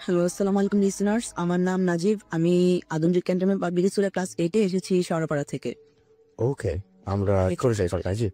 Hello, আসসালামু আলাইকুম listeners. আমার নাম নাজিব। আমি আদমজী ক্যান্টনমেন্ট পাবলিক স্কুলে ক্লাস 8 এ এসেছি শেওড়াপাড়া থেকে। ওকে, আমরা করে যাই সরকার জি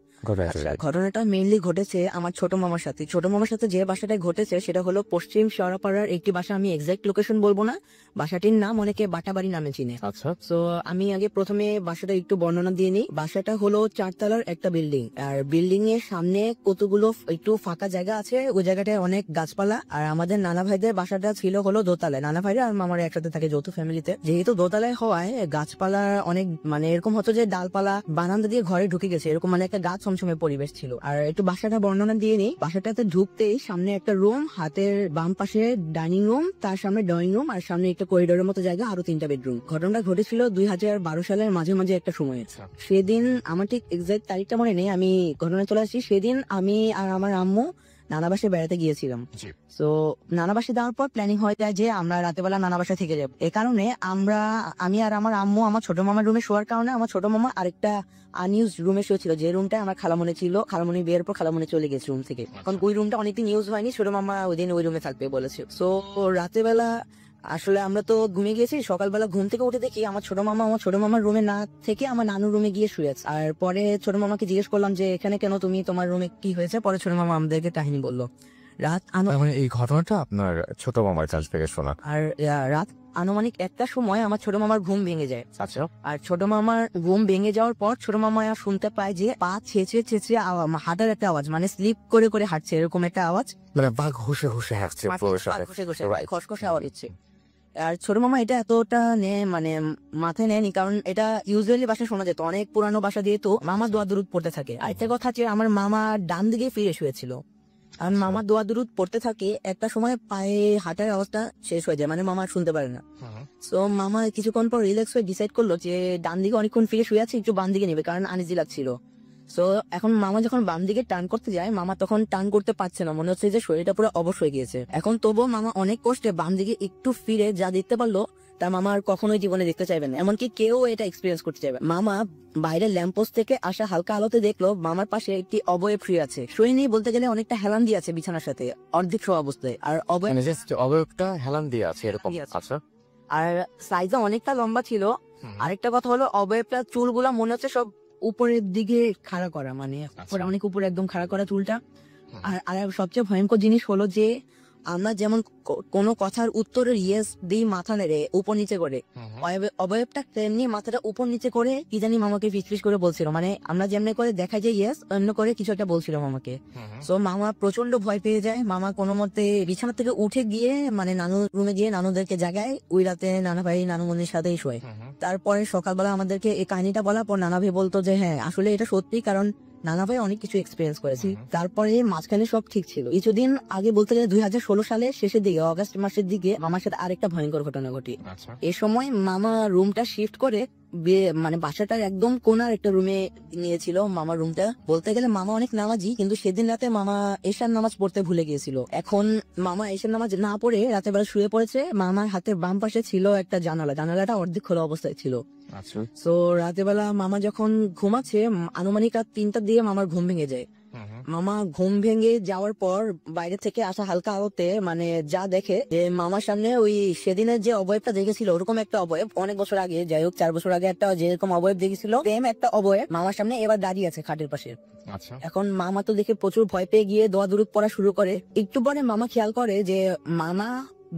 আচ্ছা, ঘটনাটা মেইনলি ঘটেছে আমার ছোট মামার সাথে। ছোট মামার সাথে যে বাসাটায় ঘটেছে সেটা হলো পশ্চিম শেওড়াপাড়ার একটি বাসা। আমি এক্সাক্ট লোকেশন বলবো না, বাসাটির নাম অনেকে বাটাবাড়ি নামে চিনে। আচ্ছা। সো আমি আগে প্রথমে বাসাটা একটু বর্ণনা দিয়ে নিই। বাসাটা হলো 4 তলার একটা বিল্ডিং, আর বিল্ডিং এর সামনে কতগুলো একটু ফাঁকা জায়গা আছে, ওই জায়গাটায় অনেক গাছপালা। আর আমাদের নানা ভাইদের বাসাটা ছিল হলো দোতলায়। নানা ভাইরা আর মামারা একসাথে থাকে যৌথ ফ্যামিলিতে। যেহেতু দোতলায় হওয়ায় গাছপালা অনেক মানে এরকম হতো যে ডালপালা বারান্দা দিয়ে ঘরে ঢুকে গেছে, এরকম মানে একটা গাছ ছমছমে পরিবেশ ছিল। আর একটু বাসাটা বর্ণনা দিয়ে নিই। বাসাটাতে ঢুকতেই সামনে একটা রুম, হাতের বাম পাশে ডাইনিং রুম, তার সামনে ড্রয়িং রুম, আর সামনে একটা করিডোরের মতো জায়গা, আরো 3টা বেডরুম। ঘটনাটা ঘটেছিল 2012 সালের মাঝে মাঝে একটা সময়ে। সেদিন আমার ঠিক এক্সাক্ট তারিখটা মনে নেই, আমি ঘটনা চলে আসছি। সেদিন আমি আর আমার আম্মু নানা বাসায় বেড়াতে গিয়েছিলাম। তো নানা বাসায় যাওয়ার পর প্ল্যানিং হয়ে যায় যে আমরা রাতেবেলা নানা বাসায় থেকে যাবো। এ কারণে আমি আর আমার আম্মু আমার ছোট মামার রুমে শোয়ার কারণে আমার ছোট মামা আরেকটা আনইউজ রুমে শুয়েছিল, যে রুমটা আমার খালামণি ছিল। খালামণি বিয়ের পর খালামণি চলে গেছে রুম থেকে, কারণ ওই রুমটা অনেকদিন ইউজ হয়নি। ছোট মামা ওই দিন ওই রুমে থাকবে বলেছে। তো রাতেবেলা আসলে আমরা তো ঘুমিয়ে গেছি। সকালবেলা ঘুম থেকে উঠে দেখি আমার ছোট মামা আমার ছোট মামার রুমে না থেকে আমার নানুর রুমে গিয়ে শুয়ে আছে। আর পরে ছোট মামাকে জিজ্ঞেস করলাম যে এখানে কেন, তুমি তোমার রুমে কি হয়েছে? পরে ছোট মামা আমাদেরকে কাহিনী বললো। মানে এই ঘটনাটা আপনার ছোট মামার কাছ থেকে শোনা। আর রাত আনুমানিক 1টার সময় আমার ছোট মামার ঘুম ভেঙে যায়। আচ্ছা। আর ছোট মামার ঘুম ভেঙে যাওয়ার পর ছোট মামা শুনতে পায় যে পা ছেঁচড়ে ছেঁচড়ে হাঁটার একটা আওয়াজ, মানে স্লিপ করে করে হাঁটছে এরকম একটা আওয়াজ, মানে বাঘ হুসে হুসে হাঁটছে খসখসে আওয়াজ হচ্ছে। আর ছোট মামা এটা এতটা মানে মাথায় নেয়নি, কারণ এটা ইউজুয়ালি বাসায় শোনা যেত। অনেক পুরানো বাসা দিয়ে তো মামা দোয়া দুরুদ পড়তে থাকে। আরেকটা কথা হচ্ছে আমার মামা ডান দিকে ফিরে শুয়েছিল, আর মামা দোয়া দুরুদ পড়তে থাকে। একটা সময় পায়ে হাঁটার অবস্থা শেষ হয়ে যায়, মানে মামা শুনতে পারে না। তো মামা কিছুক্ষণ পর রিল্যাক্স হয়ে ডিসাইড করলো যে ডান দিকে অনেকক্ষণ ফিরে শুয়ে আছে, একটু বাম দিকে নেবে, কারণ আনইজি লাগছিল। সো এখন মামা যখন বাম দিকে টার্ন করতে যায়, মামা তখন টার্ন করতে পারছে না, মনে হচ্ছে যে শরীরটা পুরো অবশ হয়ে গিয়েছে। এখন তবুও মামা অনেক কষ্টে বাম দিকে একটু ফিরে যা দেখতে পারলো তা মামা আর কখনোই জীবনে দেখতে চাইবেন না, এমনকি কেউ এটা এক্সপিরিয়েন্স করতে চাইবে। মামা বাইরের ল্যাম্পোস্ট থেকে আসা হালকা আলোতে দেখলো মামার পাশে একটি অবয়ব শুয়ে আছে। শুয়ে নিয়ে বলতে গেলে অনেকটা হেলান দিয়ে আছে বিছানার সাথে, অর্ধেক শোয়া অবস্থায়। আর অবয়বটা হেলান দিয়ে আছে এরকম। আচ্ছা। আর সাইজটা অনেকটা লম্বা ছিল। আরেকটা কথা হলো অবয়বটা চুলগুলা মনে হচ্ছে সব উপরের দিকে খাড়া করা, মানে অনেক উপরে একদম খাড়া করা চুলটা। আর সবচেয়ে ভয়ঙ্কর জিনিস হলো যে আমরা যেমন কোনো কথার উত্তরের ইয়েস দিই মাথা নেড়ে উপর নিচে করে, অবয়বটা তেমনি মাথাটা উপর নিচে করে কি জানি মামাকে ফিসফিস করে বলছিল, মানে আমরা যেমনি করে দেখা যায় ইয়েস অন্য করে কিছু একটা বলছিল মামাকে। তো মামা প্রচন্ড ভয় পেয়ে যায়। মামা কোনো মতে বিছানা থেকে উঠে গিয়ে মানে নানুর রুমে গিয়ে নানুদেরকে জাগায়। ওই রাতে নানা ভাই নানুমনির সাথেই শোয়। তারপরে সকালবেলা আমাদেরকে এই কাহিনীটা বলার পর নানা ভাই বলতো যে হ্যাঁ আসলে এটা সত্যি, কারণ নানা ভাই অনেক কিছু এক্সপিরিয়েন্স করেছি। তারপরে মাঝখানে সব ঠিক ছিল। কিছুদিন আগে বলতে গেলে 2016 সালের শেষের দিকে, অগাস্ট মাসের দিকে মামার সাথে আরেকটা ভয়ঙ্কর ঘটনা ঘটে। এ সময় মামা রুমটা শিফট করে মানে বাসাটার একদম কোনার একটা রুমে নিয়েছিল মামার রুমটা। বলতে গেলে মামা অনেক নামাজি, কিন্তু সেদিন রাতে মামা এশার নামাজ পড়তে ভুলে গিয়েছিল। এখন মামা এশার নামাজ না পড়ে রাতের বেলা শুয়ে পড়েছে। মামার হাতের বাম পাশে ছিল একটা জানালা, জানালাটা অর্ধেক খোলা অবস্থায় ছিল। তো রাতের বেলা মামা যখন ঘুমাচ্ছে আনুমানিক রাত 3টার দিকে মামার ঘুম ভেঙে যায়। মামা ঘুম ভেঙে যাওয়ার পর বাইরে থেকে আসা হালকা আলোতে মানে যা দেখে যে মামার সামনে ওই সেদিনের যে অবয়বটা দেখেছিল ওরকম একটা অবয়ব, অনেক বছর আগে, যাই হোক 4 বছর আগে একটা যেরকম অবয়ব দেখেছিল সেম একটা অবয়ব মামার সামনে এবার দাঁড়িয়ে আছে খাটের পাশে। এখন মামা তো দেখে প্রচুর ভয় পেয়ে গিয়ে দোয়া দুরুদ পড়া শুরু করে। একটু পরে মামা খেয়াল করে যে মামা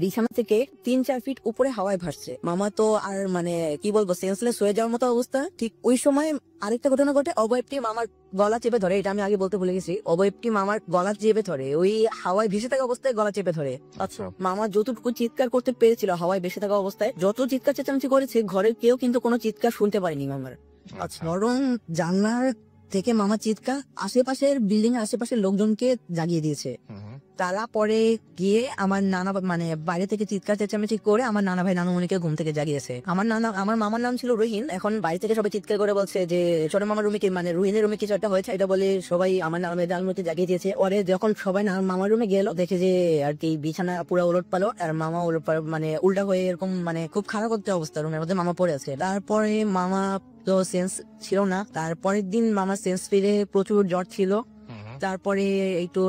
বিছানা থেকে 3-4 ফিট উপরে হাওয়ায় ভাসছে। মামা তো আর মানে কি বলবো সেন্সলেস হয়ে যাওয়ার মতো অবস্থা। ঠিক ওই সময় আরেকটা ঘটনা ঘটে, অবয়বটি মামার গলা চেপে ধরে। এটা আমি আগে বলতে ভুলে গেছি, অবয়বটি মামার গলা চেপে ধরে, ওই হাওয়ায় ভেসে থাকা অবস্থায় গলা চেপে ধরে। আচ্ছা, মামা যতটুকু চিৎকার করতে পেরেছিল হাওয়ায় ভেসে থাকা অবস্থায়, যত চিৎকার চেঁচামেচি করেছে ঘরের কেউ কিন্তু কোনো চিৎকার শুনতে পারেনি মামার। আচ্ছা, বরং জানলার থেকে মামা চিৎকার আশেপাশের বিল্ডিং এর আশেপাশের লোকজনকে জাগিয়ে দিয়েছে। তারা পরে গিয়ে আমার নানা মানে বাইরে থেকে চিৎকার চেঁচামেচি করে আমার নানা ভাই নানুমণিকে ঘুম থেকে জাগিয়েছে। আমার মামার নাম ছিল রহিন। এখন বাইরে থেকে সবাই চিৎকার করে বলছে যে ছোট মামার রুমে মানে রুহিনের রুমে কিছু একটা হয়েছে, এটা বলে সবাই আমার নানা ভাই নানুমণিকে জাগিয়ে দিয়েছে। পরে যখন সবাই মামার রুমে গেল দেখে যে আর কি বিছানা পুরো উলট পালট, আর মামা উলট মানে উল্টা হয়ে এরকম মানে খুব খারাপ একটা অবস্থা, রুমের মধ্যে মামা পড়ে আছে। তারপরে মামা তো সেন্স ছিল না। তারপরের দিন মামার সেন্স ফিরে, প্রচুর জ্বর ছিল। তারপরে একটু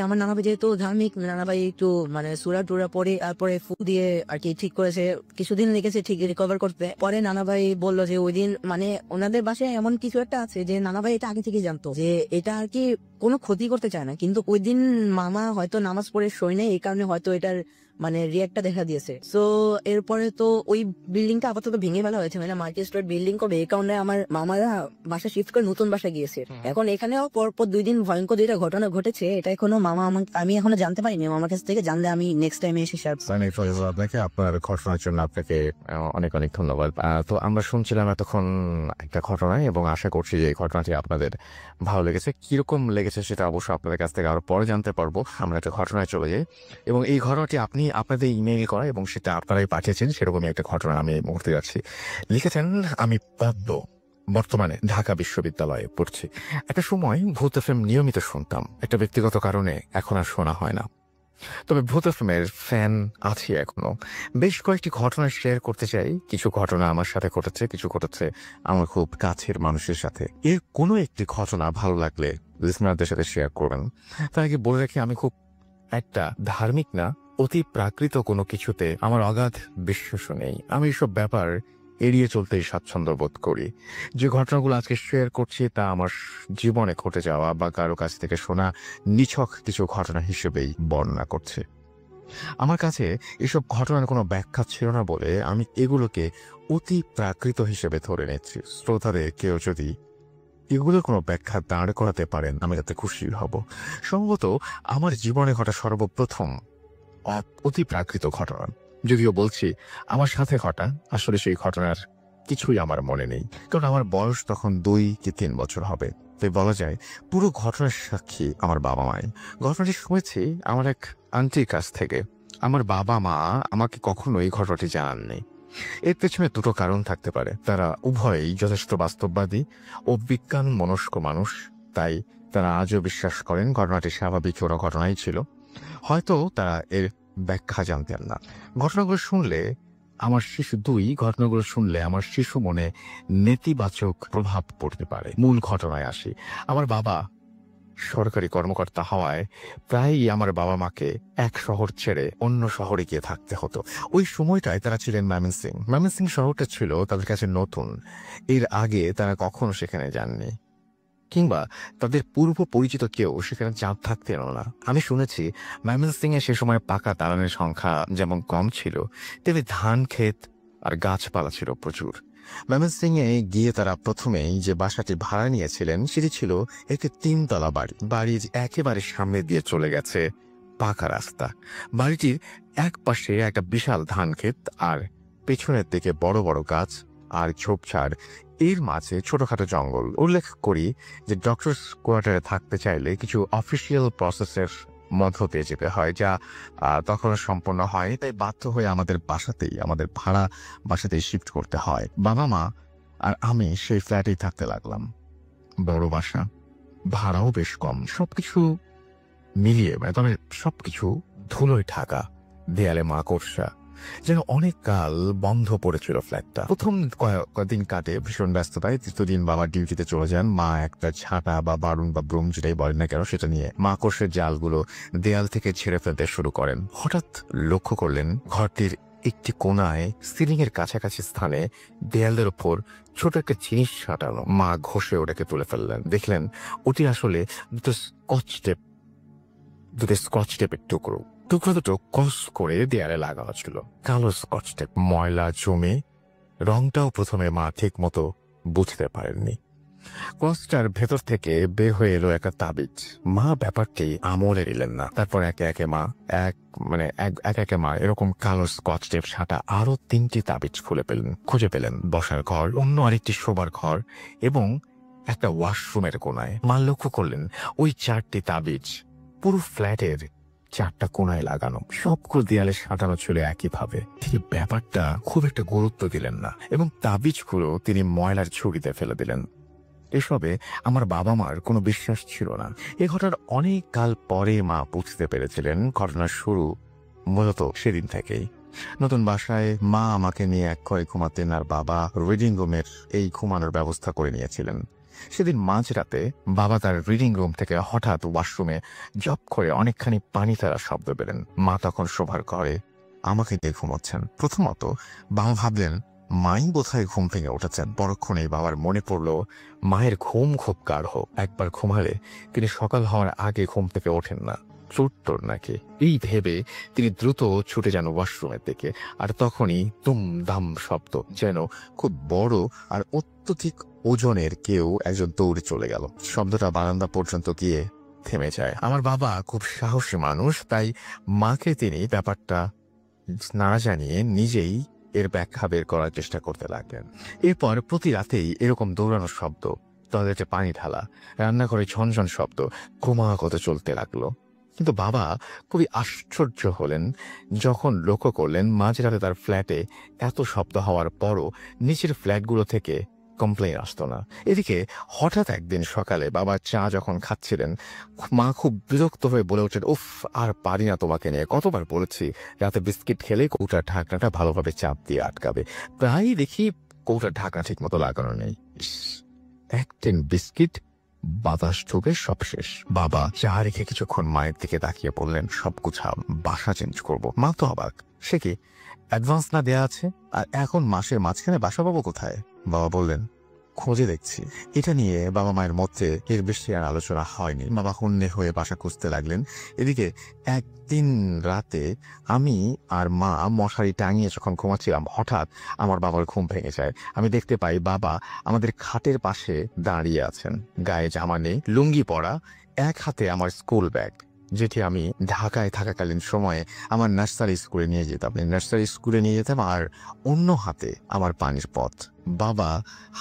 আমার নানা ভাই যেহেতু ধার্মিক, নানা ভাই একটু মানে সুরা টুরা পরে তারপরে ফু দিয়ে আর কি ঠিক করেছে, কিছুদিন লেগেছে ঠিক রিকভার করতে। পরে নানা ভাই বললো যে ওই দিন মানে ওনাদের বাসায় এমন কিছু একটা আছে যে নানা ভাই এটা আগে থেকে জানতো যে এটা আর কি কোনো ক্ষতি করতে চায় না, কিন্তু ওই দিন মামা হয়তো নামাজ পড়ে শোয় নাই, এই কারণে হয়তো এটার মানে রিয়াক্টটা দেখা দিয়েছে। সো এরপরে তো ওই বিল্ডিংটা আপাতত ভেঙে ফেলা হয়েছে, মানে মাল্টি স্টোর বিল্ডিং করবে, এই কারণে আমার মামারা বাসা শিফট করে নতুন বাসা গিয়েছে। এখন এখানেও পরপর 2 দিন ভয়ঙ্কর দুইটা ঘটনা ঘটেছে, এটা এখনো আমি এখনো জানতে পারিনি। মামার কাছ থেকে জানলে আমি নেক্সট টাইমে এসে শেয়ার করব। আপনাকে আপনার ঘটনার জন্য আপনাকে অনেক অনেক ধন্যবাদ। তো আমরা শুনছিলাম এতক্ষণ একটা ঘটনা, এবং আশা করছি যে এই ঘটনাটি আপনাদের ভালো লেগেছে। কিরকম লেগেছে সেটা অবশ্যই আপনাদের কাছ থেকে আরো পরে জানতে পারবো। আমরা একটা ঘটনায় চলে যাই, এবং এই ঘটনাটি আপনি আপনাদের ইমেইল করা এবং সেটা আপনারাই পাঠিয়েছেন, সেরকমই একটা ঘটনা আমি এই মুহূর্তে যাচ্ছি। লিখেছেন, আমি পাদ্য, বর্তমানে ঢাকা বিশ্ববিদ্যালয়ে পড়ছি। একটা সময় ভূত এফএম নিয়মিত শুনতাম, একটা ব্যক্তিগত কারণে এখন আর শোনা হয় না। তবে ভূত এফএমের ফ্যান আছি এখনো। বেশ কয়েকটি ঘটনা শেয়ার করতে চাই। কিছু ঘটনা আমার সাথে ঘটেছে, কিছু ঘটেছে আমার খুব কাছের মানুষের সাথে। এর কোনো একটি ঘটনা ভালো লাগলে লিসনারদের সাথে শেয়ার করবেন। তার আগে বলে রাখি, আমি খুব একটা ধার্মিক না, অতি প্রাকৃত কোনো কিছুতে আমার অগাধ বিশ্বাস নেই। আমি এসব ব্যাপার এড়িয়ে চলতেই স্বাচ্ছন্দ্য বোধ করি। যে ঘটনাগুলো আজকে শেয়ার করছি তা আমার জীবনে ঘটে যাওয়া বা কারো কাছ থেকে শোনা নিছক কিছু ঘটনা হিসেবেই বর্ণনা করছে। আমার কাছে এসব ঘটনার কোনো ব্যাখ্যা ছিল না বলে আমি এগুলোকে অতি প্রাকৃত হিসেবে ধরে নিচ্ছি। শ্রোতাদের কেউ যদি এগুলোর কোনো ব্যাখ্যা দাঁড় করাতে পারেন, আমি তাতে খুশি হব। সম্ভবত আমার জীবনে ঘটা সর্বপ্রথম অতি প্রাকৃত ঘটনা, যদিও বলছি আমার সাথে ঘটা, আসলে সেই ঘটনার কিছুই আমার মনে নেই, কারণ আমার বয়স তখন 2 কি 3 বছর হবে। তাই বলা যায় পুরো ঘটনার সাক্ষী আমার বাবা মাই। ঘটনাটি শুনেছি আমার এক আন্টির কাছ থেকে। আমার বাবা মা আমাকে কখনো এই ঘটনাটি জানাননি। এর পেছনে 2টো কারণ থাকতে পারে। তারা উভয়ই যথেষ্ট বাস্তববাদী ও বিজ্ঞান মনস্ক মানুষ, তাই তারা আজও বিশ্বাস করেন ঘটনাটি স্বাভাবিক কোনো ঘটনাই ছিল। হয়তো তারা এর ব্যাখ্যা জানতেন না। ঘটনাগুলো শুনলে আমার শিশু মনে নেতিবাচক প্রভাব পড়তে পারে। মূল ঘটনায় আসি। আমার বাবা সরকারি কর্মকর্তা হওয়ায় প্রায়ই আমার বাবা মাকে এক শহর ছেড়ে অন্য শহরে গিয়ে থাকতে হতো। ওই সময়টায় তারা ছিলেন ময়মনসিংহ শহরটা ছিল তাদের কাছে নতুন। এর আগে তারা কখনো সেখানে যাননি, কিংবা তাদের পূর্ব পরিচিত কেউ সেখানে থাকতেন না। আমি শুনেছি ময়মনসিংহে সে সময় পাকা দালানের সংখ্যা যেমন কম ছিল, তেমনি ধান ক্ষেত আর গাছপালা ছিল প্রচুর। ময়মনসিংহে গিয়ে তারা প্রথমেই যে বাসাটি ভাড়া নিয়েছিলেন সেটি ছিল একটি 3 তলা বাড়ি। বাড়ির একেবারে সামনে দিয়ে চলে গেছে পাকা রাস্তা। বাড়িটির এক পাশে একটা বিশাল ধান ক্ষেত, আর পেছনের দিকে বড় বড় গাছ আর ঝোপঝাড়, এর মাঝে ছোটখাটো জঙ্গল। উল্লেখ করি যে ডক্টরস কোয়ার্টারে থাকতে চাইলে কিছু অফিসিয়াল প্রসেসের মধ্য দিয়ে যেতে হয়, যা তখন সম্পন্ন হয়। তাই বাধ্য হয়ে আমাদের ভাড়া বাসাতেই শিফট করতে হয়। বাবা মা আর আমি সেই ফ্ল্যাটেই থাকতে লাগলাম। বড় বাসা, ভাড়াও বেশ কম, সবকিছু মিলিয়ে তবে সবকিছু ধুলোয় ঢাকা, দেয়ালে মাকড়সা, যেন অনেক কাল বন্ধ পড়েছিল ফ্ল্যাটটা। প্রথম কয়েকদিন কাটে ভীষণ ব্যস্ততায়। 3য় দিন বাবা ডিউটিতে চলে যান। মা একটা ঝাঁটা বা বারুন বা ব্রুম যেটাই বলেন না কেন সেটা নিয়ে মাকড়সের জালগুলো দেয়াল থেকে ছেড়ে ফেলতে শুরু করেন। হঠাৎ লক্ষ্য করলেন ঘরটির একটি কোনায় সিলিং এর কাছাকাছি স্থানে দেয়ালের ওপর ছোট একটা জিনিস সাঁটানো। মা ঘষে ওটাকে তুলে ফেললেন। দেখলেন ওটি আসলে দুটো স্কচ টেপের টুকরো দুটো কস করে দেয়ালে লাগানো ছিল। কালো স্কচ টেপ, ময়লা জমে, রংটাও প্রথমে মা ঠিক মতো বুঝতে পারেননি। কসটার ভেতর থেকে বের হয়ে এলো একটা তাবিজ। মা ব্যাপারটি আমলে নিলেন না। তারপর একে একে মা এরকম কালো স্কচ টেপ সাঁটা আরো 3টি তাবিজ খুঁজে পেলেন। বসার ঘর, অন্য আরেকটি শোবার ঘর এবং একটা ওয়াশরুমের কোনায়। মা লক্ষ্য করলেন ওই 4টি তাবিজ পুরো ফ্ল্যাটের 4টা কোনায় লাগানো, সবগুলো দেয়ালে সাঁটানো ছিল একইভাবে। তিনি ব্যাপারটা খুব একটা গুরুত্ব দিলেন না এবং তাবিজগুলো তিনি ময়লার ঝুড়িতে ফেলে দিলেন। এসবে আমার বাবা মার কোনো বিশ্বাস ছিল না। এ ঘটনার অনেক কাল পরে মা বুঝতে পেরেছিলেন ঘটনার শুরু মূলত সেদিন থেকেই। নতুন বাসায় মা আমাকে নিয়ে এক ঘরে ঘুমাতেন, আর বাবা রিডিং রুমের এই ঘুমানোর ব্যবস্থা করে নিয়েছিলেন। সেদিন মাঝরাতে বাবা তার রিডিং রুম থেকে হঠাৎ ওয়াশরুমে জপ করে অনেকখানি পানি ফেলা শব্দ পেলেন। মা তখন শোবার ঘরে আমাকে দিয়ে ঘুমোচ্ছেন। প্রথমত বাবা ভাবলেন মাই বোধহয় ঘুম ভেঙে উঠেছেন। পরক্ষণেই বাবার মনে পড়লো মায়ের ঘুম খুব গাঢ়, একবার ঘুমালে তিনি সকাল হওয়ার আগে ঘুম থেকে ওঠেন না, চোট্টর নাকি। এই ভেবে তিনি দ্রুত ছুটে যান ওয়াশরুমের দিকে। আর তখনই তুম দাম শব্দ, যেন খুব বড় আর অত্যধিক ওজনের কেউ একজন দৌড়ে চলে গেল। শব্দটা বারান্দা পর্যন্ত গিয়ে থেমে যায়। আমার বাবা খুব সাহসী মানুষ, তাই মাকে তিনি ব্যাপারটা না জানিয়ে নিজেই এর ব্যাখ্যা বের করার চেষ্টা করতে লাগলেন। এরপর প্রতি রাতেই এরকম দৌড়ানোর শব্দ, টয়লেটে পানি ঢালা, রান্নাঘরে ঝনঝন শব্দ ক্রমাগত চলতে লাগলো। কিন্তু বাবা খুবই আশ্চর্য হলেন যখন লক্ষ্য করলেন মাঝরাতে তার ফ্ল্যাটে এত শব্দ হওয়ার পরও নিচের ফ্ল্যাটগুলো থেকে কমপ্লেন আসতো না। এদিকে হঠাৎ একদিন সকালে বাবা চা যখন খাচ্ছিলেন, মা খুব বিরক্ত হয়ে বলে উঠলেন, উফ, আর পারি না তোমাকে নিয়ে, কতবার বলেছি রাতে বিস্কিট খেলে কৌটার ঢাকনাটা ভালোভাবে চাপ দিয়ে আটকাবে। প্রায়ই দেখি কৌটার ঢাকনা ঠিক মতো লাগানো নেই। একদিন বিস্কিট বাতাস ঢুকে সব শেষ। বাবা চা রেখে কিছুক্ষণ মায়ের দিকে তাকিয়ে বললেন, সব গুছাও, বাসা চেঞ্জ করব। মা তো অবাক, সে কি অ্যাডভান্স না দেয়া আছে, আর এখন মাসের মাঝখানে বাসা পাবো কোথায়? বাবা বললেন, খোঁজে দেখছি। এটা নিয়ে বাবা মায়ের মধ্যে এর বেশি আর আলোচনা হয়নি। বাবা হন্যে হয়ে বাসা খুঁজতে লাগলেন। এদিকে একদিন রাতে আমি আর মা মশারি টাঙিয়ে যখন ঘুমাচ্ছিলাম, হঠাৎ আমার বাবার ঘুম ভেঙে যায়। আমি দেখতে পাই বাবা আমাদের খাটের পাশে দাঁড়িয়ে আছেন, গায়ে জামা নেই, লুঙ্গি পরা, এক হাতে আমার স্কুল ব্যাগ, যেটি আমি ঢাকায় থাকাকালীন সময়ে আমার নার্সারি স্কুলে নিয়ে যেতাম, আর অন্য হাতে আমার পানির পথ। বাবা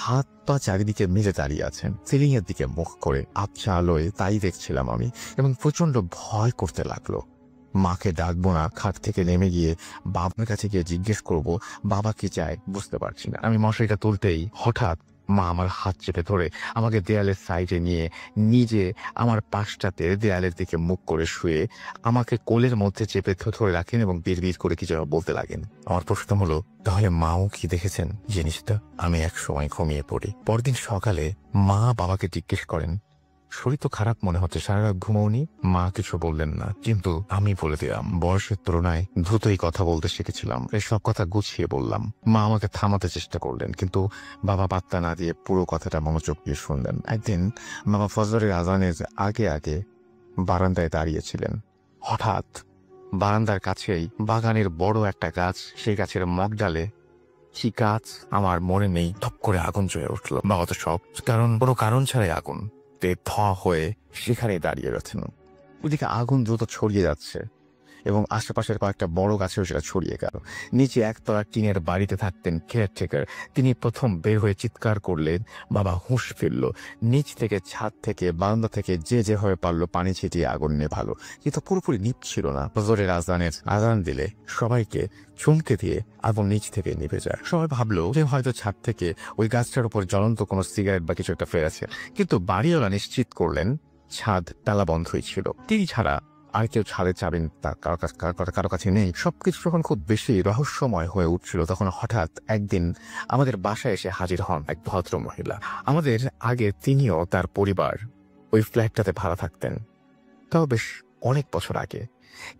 হাত পা চারিদিকে মেলে দাঁড়িয়ে আছেন, সিলিং এর দিকে মুখ করে। আবছা আলোয় তাই দেখছিলাম আমি, এবং প্রচন্ড ভয় করতে লাগলো। মাকে ডাকবো না, খাট থেকে নেমে গিয়ে বাবার কাছে গিয়ে জিজ্ঞেস করব বাবা কি চায়, বুঝতে পারছি না। আমি মশারিটা তুলতেই হঠাৎ মা আমার হাত চেপে ধরে আমাকে দেয়ালের সাইডে নিয়ে নিজে আমার পাশটাতে দেয়ালের দিকে মুখ করে শুয়ে আমাকে কোলের মধ্যে চেপে ধরে রাখেন এবং বিড়বিড় করে কিছু বলতে লাগেন। আমার প্রশ্ন হলো, তাহলে মাও কি দেখেছেন জিনিসটা? আমি এক সময় ঘুমিয়ে পড়ি। পরদিন সকালে মা বাবাকে জিজ্ঞেস করেন, শরীর তো খারাপ মনে হচ্ছে, সারা রাত ঘুমাওনি? মা কিছু বললেন না, কিন্তু আমি বলে দিলাম। বয়সের তুলনায় দ্রুতই কথা বলতে শিখেছিলাম, এই সব কথা গুছিয়ে বললাম। মা আমাকে থামাতে চেষ্টা করলেন, কিন্তু বাবা পাত্তা না দিয়ে পুরো কথাটা মনোযোগ দিয়ে শুনলেন। একদিন বাবা ফজরের আজানের আগে আগে বারান্দায় দাঁড়িয়েছিলেন। হঠাৎ বারান্দার কাছেই বাগানের বড় একটা গাছ, সেই গাছের মগডালে, কি গাছ আমার মনে নেই, ধপ করে আগুন জ্বলে উঠল। বাবা তো সব কোনো কারণ ছাড়াই আগুন ধোঁয়া হয়ে সেখানে দাঁড়িয়ে রয়েছেন। ওদিকে আগুন দ্রুত ছড়িয়ে যাচ্ছে এবং আশেপাশের কয়েকটা বড় গাছেও সেটা ছড়িয়ে গেল। নিচে একতলা টিনের বাড়িতে থাকতেন কেয়ারটেকার। তিনি প্রথম বের হয়ে চিৎকার করলেন, বাবা হুঁশ ফিরল। নিচ থেকে, ছাদ থেকে, বারান্দা থেকে যে যেভাবে পারলো পানি ছিটিয়ে আগুন নেভালো, কিন্তু পুরোপুরি নিভছিল না। ফজরের আজান দিলে সবাইকে চমকে দিয়ে আগুন নিচ থেকে নিভে যায়। সবাই ভাবলো যে হয়তো ছাদ থেকে ওই গাছটার উপর জ্বলন্ত কোনো সিগারেট বা কিছু একটা ফেলেছে, কিন্তু বাড়িওয়ালা নিশ্চিত করলেন ছাদ তালা বন্ধই ছিল। তিনি ছাড়া আর কেউ ছাদের চাবি তার কারো কাছে নেই। সবকিছু যখন খুব বেশি রহস্যময় হয়ে উঠছিল, তখন হঠাৎ একদিন আমাদের বাসায় এসে হাজির হন এক ভদ্র মহিলা। আমাদের আগে তিনিও তার পরিবার ওই ফ্ল্যাটটাতে ভাড়া থাকতেন, তাও বেশ অনেক বছর আগে।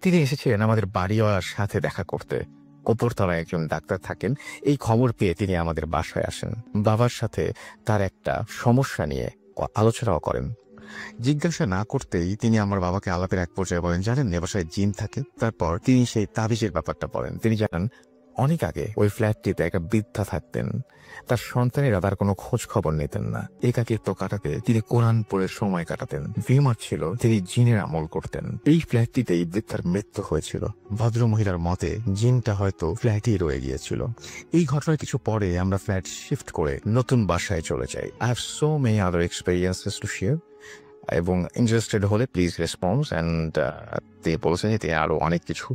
তিনি এসেছিলেন আমাদের বাড়িওয়ালার সাথে দেখা করতে। ওপরতলায় একজন ডাক্তার থাকেন। এই খবর পেয়ে তিনি আমাদের বাসায় আসেন। বাবার সাথে তার একটা সমস্যা নিয়ে আলোচনাও করেন। জিজ্ঞাসা না করতেই তিনি আমার বাবাকে আলাপের এক পর্যায়ে বলেন, জানেন এ বাসায় জিন থাকে? তারপর তিনি সেই তাবিজের ব্যাপারটা বলেন। তিনি জানান অনেক আগে ওই ফ্ল্যাটটিতে একটা বৃদ্ধা থাকতেন, তার সন্তানেরা তার কোনো খোঁজ খবর নিতেন না। একাকিত্ব কাটাতে তিনি কোরআন পড়ে সময় কাটাতেন। বিমার ছিল, তিনি জিনের আমল করতেন। এই ফ্ল্যাটটিতেই বৃদ্ধার মৃত্যু হয়েছিল। ভদ্র মহিলার মতে জিনটা হয়তো ফ্ল্যাটেই রয়ে গিয়েছিল। এই ঘটনার কিছু পরে আমরা ফ্ল্যাট শিফট করে নতুন বাসায় চলে যাই। I have so many other experiences to share, এবং ইন্টারেস্টেড হলে প্লিজ রেসপন্স। অ্যান্ড তিনি বলেছেন যে তিনি আরো অনেক কিছু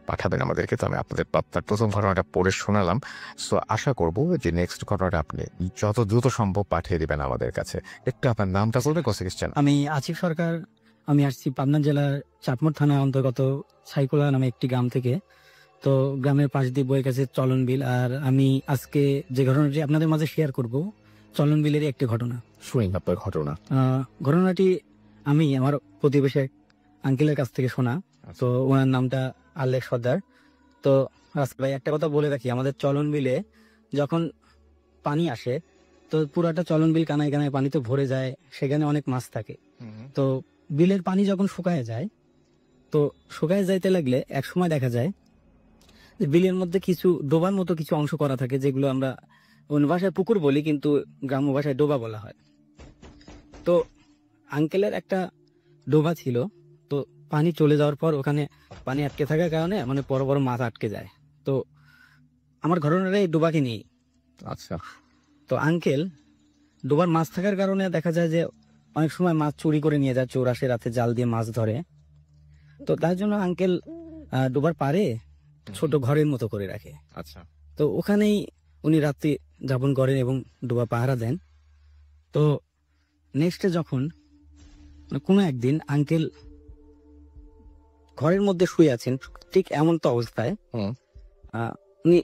পাঠাবেন আমাদেরকে। তো আমি আপনাদের আপনার প্রথম ঘটনাটা পড়ে শোনালাম। সো আশা করবো যে নেক্সট ঘটনাটা আপনি যত দ্রুত সম্ভব পাঠিয়ে দিবেন আমাদের কাছে। একটু আপনার নামটা বলবেন? কোসেকশন। আমি আসিফ সরকার। আমি আসছি পাবনা জেলার চাটমোট থানা অন্তর্গত সাইকুলা নামে একটি গ্রাম থেকে। তো গ্রামের পাশ দিয়ে বয়ে গেছে চলন বিল। আর আমি আজকে যে ঘটনাটি আপনাদের মাঝে শেয়ার করব, চলন বিলেরই একটি ঘটনা। শুনি আপনার ঘটনা। ঘটনাটি আমি আমার প্রতিবেশী আঙ্কেলের কাছ থেকে শোনা। তো ওনার নামটা আলেক সর্দার। তো রাসেল ভাই, একটা কথা বলে রাখি, আমাদের চলন বিলে যখন পানি আসে তো পুরাটা চলন বিল কানায় কানায় পানিতে ভরে যায়, সেখানে অনেক মাছ থাকে। তো বিলের পানি যখন শুকায় যায়, তো শুকায় যাইতে লাগলে এক সময় দেখা যায় যে বিলের মধ্যে কিছু ডোবার মতো কিছু অংশ করা থাকে, যেগুলো আমরা অন্য ভাষায় পুকুর বলি, কিন্তু গ্রাম্য ভাষায় ডোবা বলা হয়। তো আঙ্কেলের একটা ডোবা ছিল, তো পানি চলে যাওয়ার পর ওখানে পানি আটকে থাকার কারণে মানে বড় বড় মাছ আটকে যায়। তো আমার ঘটনাটা এই ডোবাকে নিয়ে। আচ্ছা। তো আঙ্কেল ডোবার মাছ থাকার কারণে দেখা যায় যে অনেক সময় মাছ চুরি করে নিয়ে যায়, চোর আসে রাতে জাল দিয়ে মাছ ধরে। তো তার জন্য আঙ্কেল ডোবার পারে ছোট ঘরের মতো করে রাখে। আচ্ছা। তো ওখানেই উনি রাত্রি যাপন করেন এবং ডোবা পাহারা দেন। তো নেক্সটে যখন কোনো একদিন আঙ্কেল ঘরের মধ্যে শুয়ে আছেন, ঠিক এমন তো অবস্থায় উনি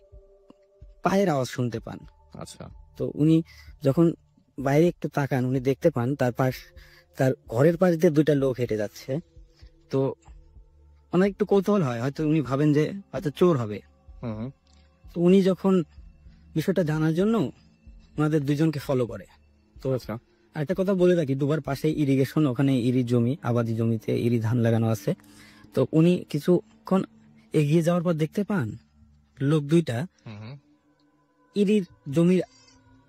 পায়ের আওয়াজ শুনতে পান। আচ্ছা। তো উনি যখন বাইরে একটু তাকান, উনি দেখতে পান তার ঘরের পাশ দিয়ে দুইটা লোক হেঁটে যাচ্ছে। তো ওনার একটু কৌতূহল হয়, হয়তো উনি ভাবেন যে হয়তো চোর হবে। তো উনি যখন বিষয়টা জানার জন্য ওনাদের দুজনকে ফলো করে। তো আরেকটা কথা বলে রাখি, দুবার পাশে ইরিগেশন, ওখানে ইরি জমি, আবাদি জমিতে ইরি ধান লাগানো আছে। তো উনি কিছুক্ষণ এগিয়ে যাওয়ার পর দেখতে পান লোক দুইটা ইরির জমির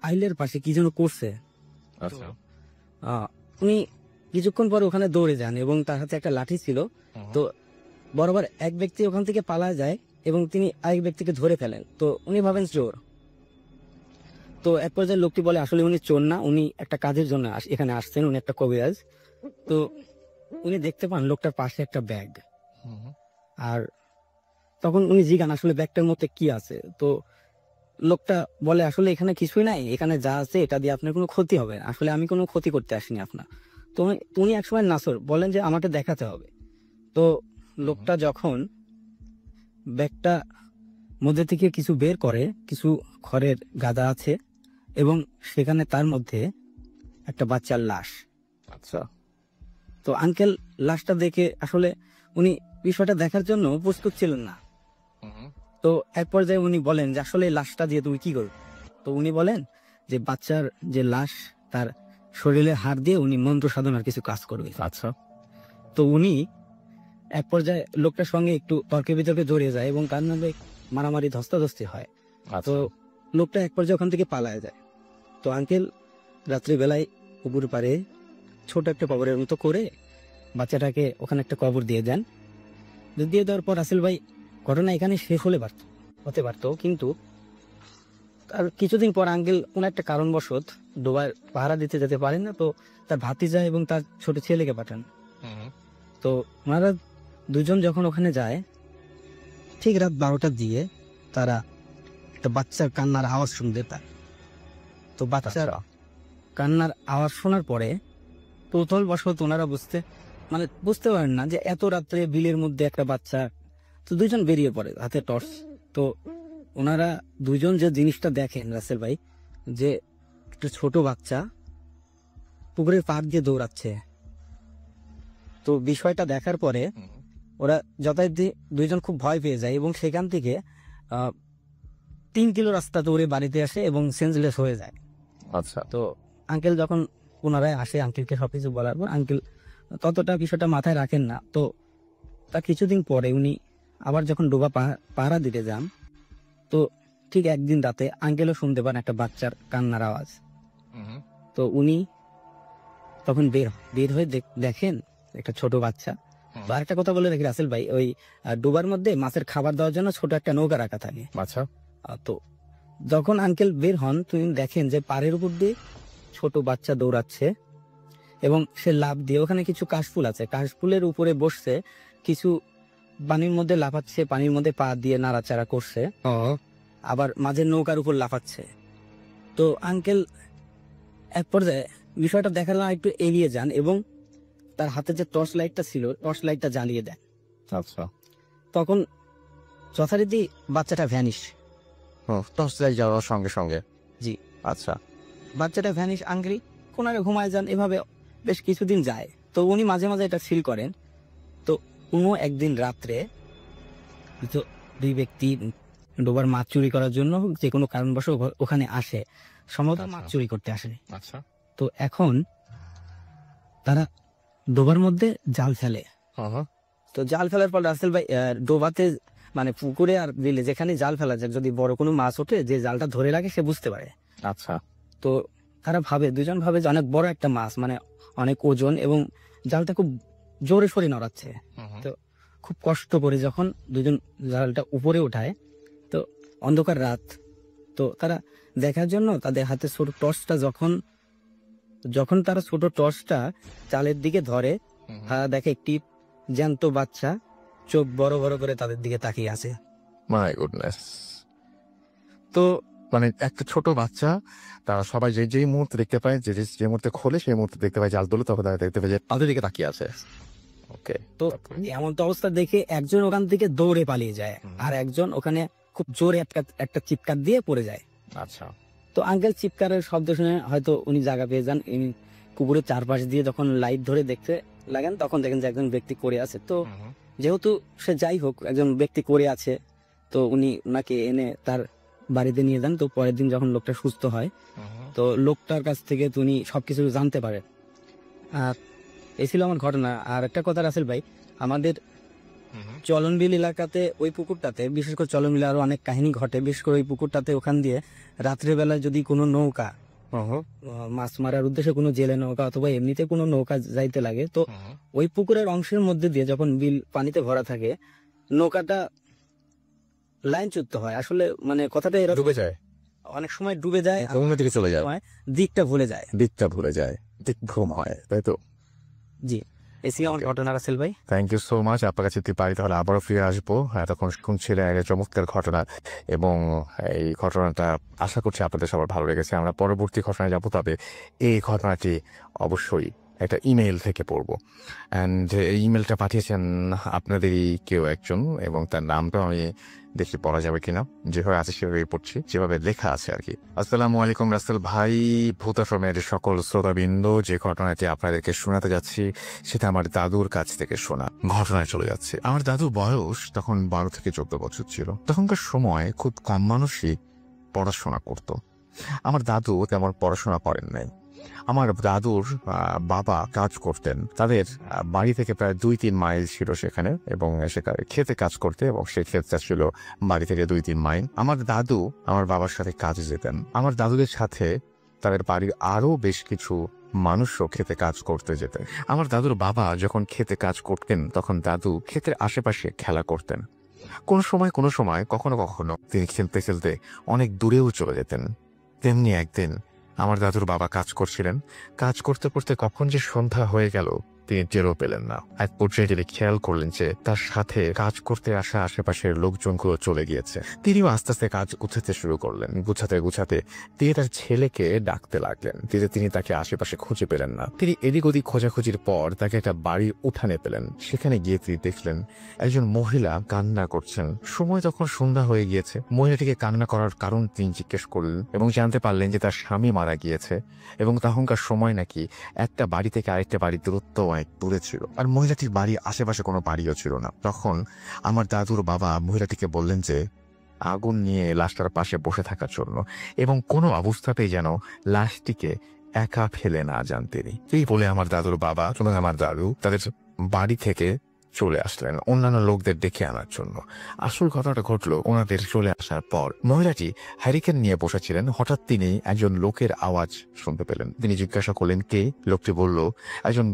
আইলের পাশে কি যেন করছে। উনি কিছুক্ষণ পর ওখানে দৌড়ে যান এবং তার হাতে একটা লাঠি ছিল। তো বরাবর এক ব্যক্তি ওখান থেকে পালায় যায় এবং তিনি আরেক ব্যক্তিকে ধরে ফেলেন। তো উনি ভাবেন চোর। তো এক পর্যায়ে লোকটি বলে আসলে উনি চোর না, উনি একটা কাজের জন্য এখানে আসছেন, উনি একটা কবিরাজ। তো উনি দেখতে পান লোকটার পাশে একটা ব্যাগ। আর তখন উনি জিজ্ঞান আসলে ব্যাগটার মধ্যে কি আছে। তো লোকটা বলে আসলে এখানে কিছুই নাই, এখানে যা আছে এটা দিয়ে আপনার কোনো ক্ষতি হবে না, আসলে আমি কোনো ক্ষতি করতে আসিনি আপনার। তো উনি একসময় নাসর বলেন যে আমাকে দেখাতে হবে। তো লোকটা যখন ব্যাগটা মধ্যে থেকে কিছু বের করে, কিছু খড়ের গাদা আছে এবং সেখানে তার মধ্যে একটা বাচ্চার লাশ। আচ্ছা। তো আঙ্কেল লাশটা দেখে আসলে উনি বিষয়টা দেখার জন্য প্রস্তুত ছিলেন না। তো এক পর্যায়ে উনি বলেন যে আসলে লাশটা দিয়ে তুমি কি করবে। তো উনি বলেন যে বাচ্চার যে লাশ, তার শরীরে হাড় দিয়ে উনি মন্ত্র সাধনার কিছু কাজ করবে। আচ্ছা। তো উনি এক পর্যায়ে লোকটার সঙ্গে একটু তর্কে বিতর্কে জড়িয়ে যায় এবং তার নামে মারামারি ধস্তাধস্তি হয়। তো লোকটা এক পর্যায়ে ওখান থেকে পালায় যায়। তো আঙ্কেল রাত্রিবেলায় পুকুর পাড়ে ছোট একটা কবরের মতো করে বাচ্চাটাকে ওখানে একটা কবর দিয়ে দেন। দিয়ে দেওয়ার পর রাসেল ভাই, ঘটনা এখানে শেষ হতে পারতো, কিন্তু তার কিছুদিন পর আঙ্কেল কোন একটা কারণবশত ডোবার পাহারা দিতে যেতে পারেন না। তো তার ভাতিজা এবং তার ছোট ছেলেকে পাঠান। তো ওনারা দুজন যখন ওখানে যায়, ঠিক রাত 12টার দিকে তারা একটা বাচ্চার কান্নার আওয়াজ শুনতে পায়। তো বাচ্চার কান্নার আওয়াজ শোনার পরে কৌতূহল বশত ওনারা বুঝতে পারেন না যে এত রাত্রে বিলের মধ্যে একটা বাচ্চা। তো দুইজন বেরিয়ে পড়ে, হাতে টর্চ। তো ওনারা দুইজন যে জিনিসটা দেখেন রাসেল ভাই, যে একটা ছোট বাচ্চা পুকুরের পাড় দিয়ে দৌড়াচ্ছে। তো বিষয়টা দেখার পরে ওরা যথারীতি দুইজন খুব ভয় পেয়ে যায় এবং সেখান থেকে 3 কিলো রাস্তা দৌড়ে বাড়িতে আসে এবং সেন্সলেস হয়ে যায়। আচ্ছা। তো আঙ্কেল যখন পুনরায় আসে, আঙ্কেলকে সবকিছু বলার পর আঙ্কেল ততটা বিষয়টা মাথায় রাখেন না। তো তার কিছুদিন পরে উনি আবার যখন ডোবা পাহারা দিতে যান, তো ঠিক একদিন রাতে আঙ্কেলও শুনতে পান একটা বাচ্চার কান্নার আওয়াজ। তো উনি তখন বের হয়ে দেখেন একটা ছোট বাচ্চা। আর একটা কথা বলে রাখি রাসেল ভাই, ওই ডোবার মধ্যে মাছের খাবার দেওয়ার জন্য ছোট একটা নৌকা রাখা থাকে। আচ্ছা। তো যখন আঙ্কেল বের হন, তুমি দেখেন যে পাড়ের উপর দিয়ে ছোট বাচ্চা দৌড়াচ্ছে এবং সে লাফ দিয়ে, ওখানে কিছু কাশফুল আছে, কাশফুলের উপরে বসছে, কিছু পানির মধ্যে লাফাচ্ছে, পানির মধ্যে পা দিয়ে নাড়াচাড়া করছে, আবার মাঝের নৌকার উপর লাফাচ্ছে। তো আঙ্কেল এক পর্যায়ে বিষয়টা দেখার জন্য একটু এগিয়ে যান এবং তার হাতে যে টর্চ লাইটটা ছিল, টর্চ লাইটটা জ্বালিয়ে দেন। আচ্ছা। তখন যথারীতি বাচ্চাটা ভ্যানিশ। টর্চ লাইট যাওয়ার সঙ্গে সঙ্গে? জি। আচ্ছা। বাচ্চাটা ভ্যানিশ, আঙ্কেল কোনারে ঘুমায় যান, এভাবে বেশ কিছুদিন যায়। তো উনি মাঝে মাঝে এটা ফিল করেন। তো কোনো একদিন রাত্রে তো দুই ব্যক্তি ডোবার মাছ চুরি করার জন্য যে কোনো কারণবশত ওখানে আসে, সম্ভবত মাছ চুরি করতে আসে। আচ্ছা। তো এখন তারা ডোবার মধ্যে জাল ফেলে। তো জাল ফেলার পর রাসেল ভাই ডোবাতে মানে পুকুরে আর বিলে যেখানে জাল ফেলা যায়, যদি বড় কোনো মাছ ওঠে, যে জালটা ধরে রাখে সে বুঝতে পারে। আচ্ছা। তো তারা দুজন ভাবে যে অনেক বড় একটা মাছ, মানে অনেক ওজন, এবং জালটা খুব জোরে সরে নড়াচ্ছে। তো খুব কষ্ট করে যখন দুজন জালটা উপরে উঠায়, তো অন্ধকার রাত, তো তারা দেখার জন্য তাদের হাতে ছোট টর্চটা যখন তারা ছোট টর্চটা জালের দিকে ধরে, তারা দেখে একটি জ্যান্ত বাচ্চা চোখ বড় বড় করে তাদের দিকে তাকিয়ে আছে। My goodness. তো মানে একটা ছোট বাচ্চা, তারা সবাই যেই মুহূর্তে দেখতে পায়, যে মুহূর্তে খোলে সেই মুহূর্তে দেখতে পায় জাল তোলে, তখন তারা দেখতে পায় যে তাদের দিকে তাকিয়ে আছে। ওকে। তো এমন তো অবস্থা দেখে একজন ওখান থেকে দৌড়ে পালিয়ে যায়, আর একজন ওখানে খুব জোরে একটা চিৎকার দিয়ে পড়ে যায়। আচ্ছা। তো আঙ্কেল চিৎকারের শব্দ শুনে হয়তো উনি জায়গা পেয়ে যান। উনি পুকুরের চারপাশ দিয়ে যখন লাইট ধরে দেখতে লাগেন, তখন দেখেন যে একজন ব্যক্তি পড়ে আছে। তো যেহেতু সে যাই হোক একজন ব্যক্তি পড়ে আছে, তো উনি ওনাকে এনে তার বাড়িতে নিয়ে যান। তো পরের দিন যখন লোকটা সুস্থ হয়, তো লোকটার কাছ থেকে উনি সবকিছু জানতে পারে। আর এই ছিল আমার ঘটনা। আর একটা কথা রাসেল ভাই, আমাদের চলনবিল এলাকাতে ওই পুকুরটাতে, বিশেষ করে চলনবিলে আরো অনেক কাহিনী ঘটে। বিশেষ করে ওই পুকুরটাতে ওখান দিয়ে রাত্রেবেলা যদি কোনো নৌকা মাছ মারার উদ্দেশ্যে কোনো জেলে নৌকা অথবা এমনিতে কোনো নৌকা যাইতে লাগে, তো ওই পুকুরের অংশের মধ্যে দিয়ে যখন বিল পানিতে ভরা থাকে, নৌকাটা লাইনচ্যুত হয়। আসলে মানে কথাটা এরকম, ডুবে যায়, অনেক সময় ডুবে যায়, অন্যদিকে চলে যায়, দিকটা ভুলে যায়, দিকভ্রম হয়, তাই তো? জি, এসি আমার ঘটনা রাসেল ভাই। Thank you so much. আপনার কাছে পারি তাহলে আবারও ফিরে আসবো। এতক্ষণ শুনছিলেন একটা চমৎকার ঘটনা, এবং এই ঘটনাটা আশা করছি আপনাদের সবার ভালো লেগেছে। আমরা পরবর্তী ঘটনায় যাবো, তবে এই ঘটনাটি অবশ্যই একটা ইমেইল থেকে পড়বো। অ্যান্ড এই ইমেলটা পাঠিয়েছেন আপনাদেরই কেউ একজন, এবং তার নামটা আমি দেখি পড়া যাবে কিনা, যেভাবে আছে সেভাবেই পড়ছি, যেভাবে লেখা আছে আর কি। আসসালামু আলাইকুম রাসেল ভাই, ভূতাশ্রমের সকল শ্রোতাবৃন্দ। যে ঘটনাটি আপনাদেরকে শোনাতে যাচ্ছি সেটা আমার দাদুর কাছ থেকে শোনা। ঘটনায় চলে যাচ্ছে। আমার দাদুর বয়স তখন 12 থেকে 14 বছর ছিল। তখনকার সময় খুব কম মানুষই পড়াশোনা করত। আমার দাদু তেমন পড়াশোনা করেন নাই। আমার দাদুর বাবা কাজ করতেন, তাদের বাড়ি থেকে প্রায় 2-3 মাইল ছিল সেখানে, এবং সেখানে খেতে কাজ করতে, এবং সেই ক্ষেতটা ছিল বাড়ি থেকে 2-3 মাইল। আমার দাদু আমার বাবার সাথে কাজে যেতেন। আমার দাদুদের সাথে তাদের বাড়ির আরো বেশ কিছু মানুষও খেতে কাজ করতে যেতেন। আমার দাদুর বাবা যখন খেতে কাজ করতেন, তখন দাদু ক্ষেতের আশেপাশে খেলা করতেন। কোনো সময় কখনো কখনো তিনি খেলতে খেলতে অনেক দূরেও চলে যেতেন। তেমনি একদিন আমার দাদুর বাবা কাজ করছিলেন। কাজ করতে করতে কখন যে সন্ধ্যা হয়ে গেল তিনি টেরও পেলেন না। এক পর্যায়ে তিনি খেয়াল করলেন যে তার সাথে কাজ করতে আসা আশেপাশের লোকজনগুলো চলে গিয়েছে। তিনিও আস্তে আস্তে কাজ গুছাতে শুরু করলেন। গুছাতে তিনি তার ছেলেকে ডাকতে লাগলেন। তিনি তাকে আশেপাশে খুঁজে পেলেন না। তিনি এদিক ওদিক খোঁজাখুঁজির পর তাকে একটা বাড়ির উঠানে পেলেন। সেখানে গিয়ে তিনি দেখলেন একজন মহিলা কান্না করছেন। সময় তখন সন্ধ্যা হয়ে গিয়েছে। মহিলাটিকে কান্না করার কারণ তিনি জিজ্ঞেস করলেন, এবং জানতে পারলেন যে তার স্বামী মারা গিয়েছে, এবং তখনকার সময় নাকি একটা বাড়ি থেকে আরেকটা বাড়ির দূরত্ব অনেক দূরে ছিল, আর মহিলাটির বাড়ির আশেপাশে কোনো বাড়িও ছিল না। তখন আমার দাদুর বাবা মহিলাটিকে বললেন যে আগুন নিয়ে লাশটার পাশে বসে থাকার জন্য, এবং কোনো অবস্থাতেই যেন লাশটিকে একা ফেলে না যান তিনি। এই বলে আমার দাদুর বাবা এবং আমার দাদু তাদের বাড়ি থেকে চলে আসলেন অন্যান্য লোকদের ডেকে আনার জন্য। আসল ঘটনাটা ঘটলো ওনাদের চলে আসার পর। মহিলাটি হ্যারিকেন নিয়ে বসেছিলেন। হঠাৎ তিনি একজন লোকের আওয়াজ শুনতে পেলেন। তিনি জিজ্ঞাসা করলেন কে। লোকটি বলল একজন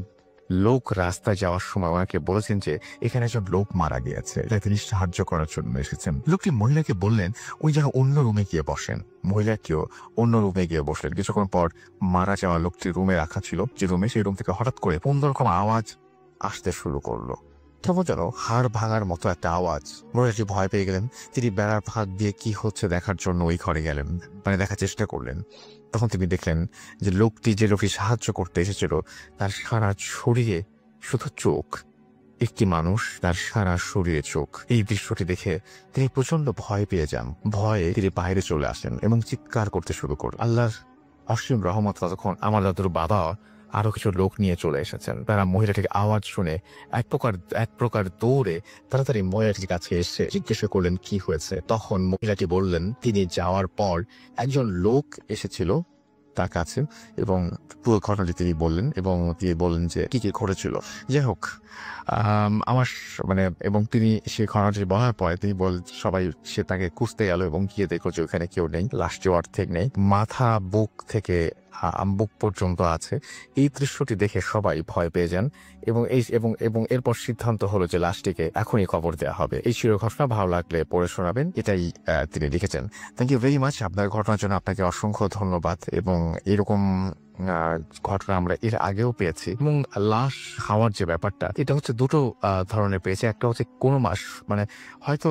লোক রাস্তায় যাওয়ার সময় ওনাকে বলেছেন যে এখানে একজন লোক মারা গিয়েছে, তাই তিনি সাহায্য করার জন্য এসেছেন। লোকটি মহিলাকে বললেন ওই যেন অন্য রুমে গিয়ে বসেন। মহিলাকেও অন্য রুমে গিয়ে বসলেন। কিছুক্ষণ পর মারা যাওয়া লোকটির রুমে রাখা ছিল যে রুমে, সেই রুম থেকে হঠাৎ করে কোন রকম আওয়াজ আসতে শুরু করলো। তখন যেন হাড় ভাঙার মতো একটা আওয়াজ। মহিলাটি ভয় পেয়ে গেলেন। তিনি বেড়ার ফাঁক দিয়ে কি হচ্ছে দেখার জন্য ওই ঘরে গেলেন, মানে দেখার চেষ্টা করলেন। তখন তিনি দেখলেন যে লোকটি সাহায্য করতে এসেছিল তার সারা শরীরে শুধু চোখ। একটি মানুষ, তার সারা শরীরে চোখ। এই দৃশ্যটি দেখে তিনি প্রচন্ড ভয় পেয়ে যান। ভয়ে তিনি বাইরে চলে আসেন এবং চিৎকার করতে শুরু করেন, আল্লাহর অসীম রহমত ততক্ষণ আমার দাদুর বাবা আরো কিছু লোক নিয়ে চলে এসেছেন। তারা মহিলাটির আওয়াজ শুনে এক প্রকার দৌড়ে তাড়াতাড়ি মহিলাটির কাছে এসে জিজ্ঞাসা করলেন কি হয়েছে। তখন মহিলাটি বললেন তিনি যাওয়ার পর একজন লোক এসেছিল তার কাছে এবং পুরো ঘটনাটি তিনি বললেন এবং তিনি বললেন যে কি কি ঘটেছিল। যাই হোক আমার মানে এবং তিনি সেই ঘটনাটি বলার পরে তিনি সবাই সে তাকে খুঁজতে গেল এবং গিয়ে দেখলো যে ওখানে কেউ নেই, লাশটি অর্ধেক নেই, মাথা বুক থেকে বুক পর্যন্ত আছে। এই দৃশ্যটি দেখে সবাই ভয় পেয়ে যান এবং এরপর সিদ্ধান্ত হলো যে লাশটিকে এখনই কবর দেওয়া হবে। এই ছিল ঘটনা। ভালো লাগলে পড়ে শোনাবেন, এটাই তিনি লিখেছেন। Thank you very much. আপনার ঘটনার জন্য আপনাকে অসংখ্য ধন্যবাদ। এবং এরকম ঘটনা আমরা এর আগেও পেয়েছি। এবং লাশ খাওয়ার যে ব্যাপারটা, এটা হচ্ছে দুটো ধরনের পেয়েছে। একটা হচ্ছে কোনো মানে হয়তো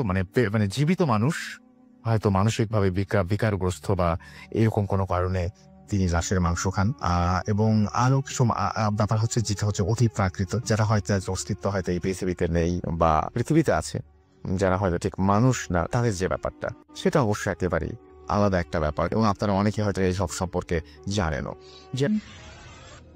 মানে জীবিত মানুষ হয়তো মানসিকভাবে বিকারগ্রস্ত বা এরকম কোনো কারণে তিনি লাশের মাংস খান। এবং আরো কিছু ব্যাপার হচ্ছে যেটা হচ্ছে অতি প্রাকৃত, যারা হয়তো অস্তিত্ব হয়তো এই পৃথিবীতে নেই বা পৃথিবীতে আছে, যারা হয়তো ঠিক মানুষ না, তাদের যে ব্যাপারটা সেটা অবশ্যই একেবারেই আলাদা একটা ব্যাপার। এবং আপনারা অনেকে হয়তো এই সব সম্পর্কে জানেনও।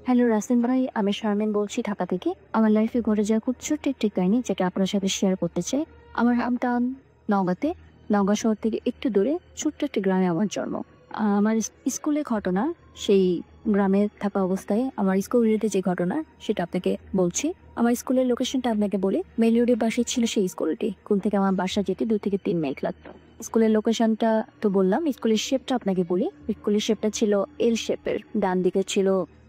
হ্যালো রাসেল ভাই, আমি শারমিন বলছি ঢাকা থেকে। আমার লাইফে ঘটে যাওয়া খুব ছোট্ট একটি কাহিনী যেটা আপনার সাথে শেয়ার করতে চাই। আমার হামটাউন নওগাঁতে, নওগাঁ শহর থেকে একটু দূরে ছোট্ট একটি গ্রামে আমার জন্ম। আমার স্কুলের ঘটনা, সেই গ্রামে থাকা অবস্থায় আমার স্কুল রিলেটেড যে ঘটনা সেটা আপনাকে বলছি। আমার স্কুলের লোকেশনটা আপনাকে বলি। মেইন রোডের পাশে ছিল সেই স্কুলটি। স্কুল থেকে আমার বাসা যেতে 2 থেকে 3 মিনিট লাগতো। স্কুলের লোকেশনটা তো বললাম, স্কুলের শেপটা আপনাকে বলি। স্কুলের শেপটা ছিল এল শেপের। ডান দিকে ছিল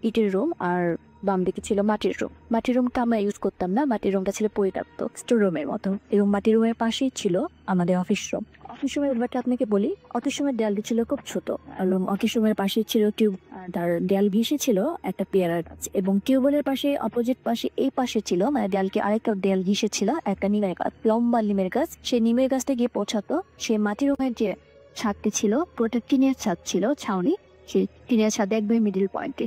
ইটের রুম আর বাম দিকে ছিল মাটির রুম। মাটির রুমটা আমরা ইউজ করতাম না, মাটির রুমটা ছিল পরিত্যক্ত, স্টোর রুমের মতো। এবং মাটির রুমের পাশেই ছিল আমাদের অফিস রুম। অফিস রুমের ব্যাপারটা আপনাকে বলি। অফিস রুমের দেয়ালটি ছিল খুব ছোট এবং অফিস রুমের পাশে ছিল টিউব, তার দেয়াল ঘেঁষে ছিল একটা পেয়ারার গাছ। এবং টিউবওয়েলের পাশে অপোজিট পাশে এই পাশে ছিল মানে দেয়ালকে আরেকটা দেয়াল ঘেঁষে ছিল একটা নিমের গাছ, লম্বা নিমের গাছ। সেই নিমের গাছটা গিয়ে পৌঁছাতো সেই মাটির রুমের যে ছাদটি ছিল, পুরোটা টিনের ছাদ ছিল, ছাউনি। সেই টিনের ছাদে একদম মিডিল পয়েন্টে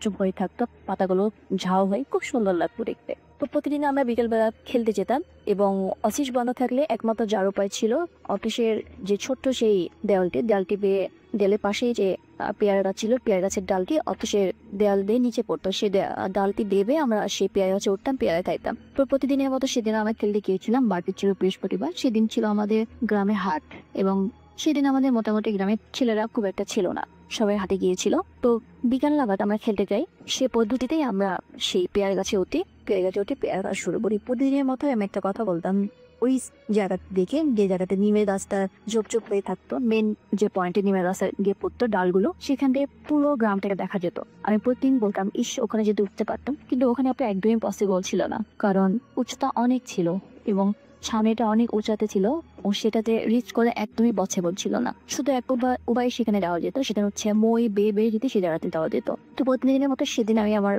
চুপ হয়ে থাকতো, পাতাগুলো ঝাউ হয়ে খুব সুন্দর লাগতো দেখতে। তো প্রতিদিন আমরা বিকেলবেলা খেলতে যেতাম এবং অফিস বন্ধ থাকলে একমাত্র যার উপায় ছিল অফিসের যে ছোট্ট সেই দেয়ালটি বেয়ে দেয়ালের পাশেই যে পেয়ারা গাছ ছিল, পেয়ারা গাছের ডালটি অফিসের দেয়াল দিয়ে নিচে পড়তো। সেই ডালটি দেবে আমরা সেই পেয়ারা গাছে উঠতাম, পেয়ারা খাইতাম। তো প্রতিদিনের মতো সেদিন আমরা খেলতে গিয়েছিলাম। বাড়িতে ছিল বৃহস্পতিবার, সেদিন ছিল আমাদের গ্রামে হাট এবং সেদিন আমাদের মোটামুটি গ্রামের ছেলেরা খুব একটা ছিল না, সবাই হাটে গিয়েছিল। তো বিকাল নাগাদ আমরা খেলতে যাই। সে পদ্ধতিতেই আমরা সেই পেয়ারা গাছে উঠে পেয়ারা গাছ শুরু করি। প্রতিদিনের মতো আমি একটা কথা বলতাম, ওই জায়গাটা দেখে যে জায়গাতে নিমের গাছটা চুপ হয়ে থাকতো, মেন যে পয়েন্টে নিমের গাছ গিয়ে পড়তো ডালগুলো, সেখান থেকে পুরো গ্রামটাকে দেখা যেত। আমি প্রতিদিন বলতাম ওখানে যদি উঠতে পারতাম, কিন্তু ওখানে আপনার একদমই পসিবল ছিল না, কারণ উচ্চতা অনেক ছিল এবং সামনেটা অনেক উঁচাতে ছিল ও সেটাতে রিচ করে একদমই পসিবল ছিল না। শুধু এক উপায় সেখানে যাওয়া যেত, সেটা হচ্ছে মই বেয়ে যেতে সেই জায়গাতে যাওয়া যেত। তো প্রতিদিনের মতো সেদিন আমি আমার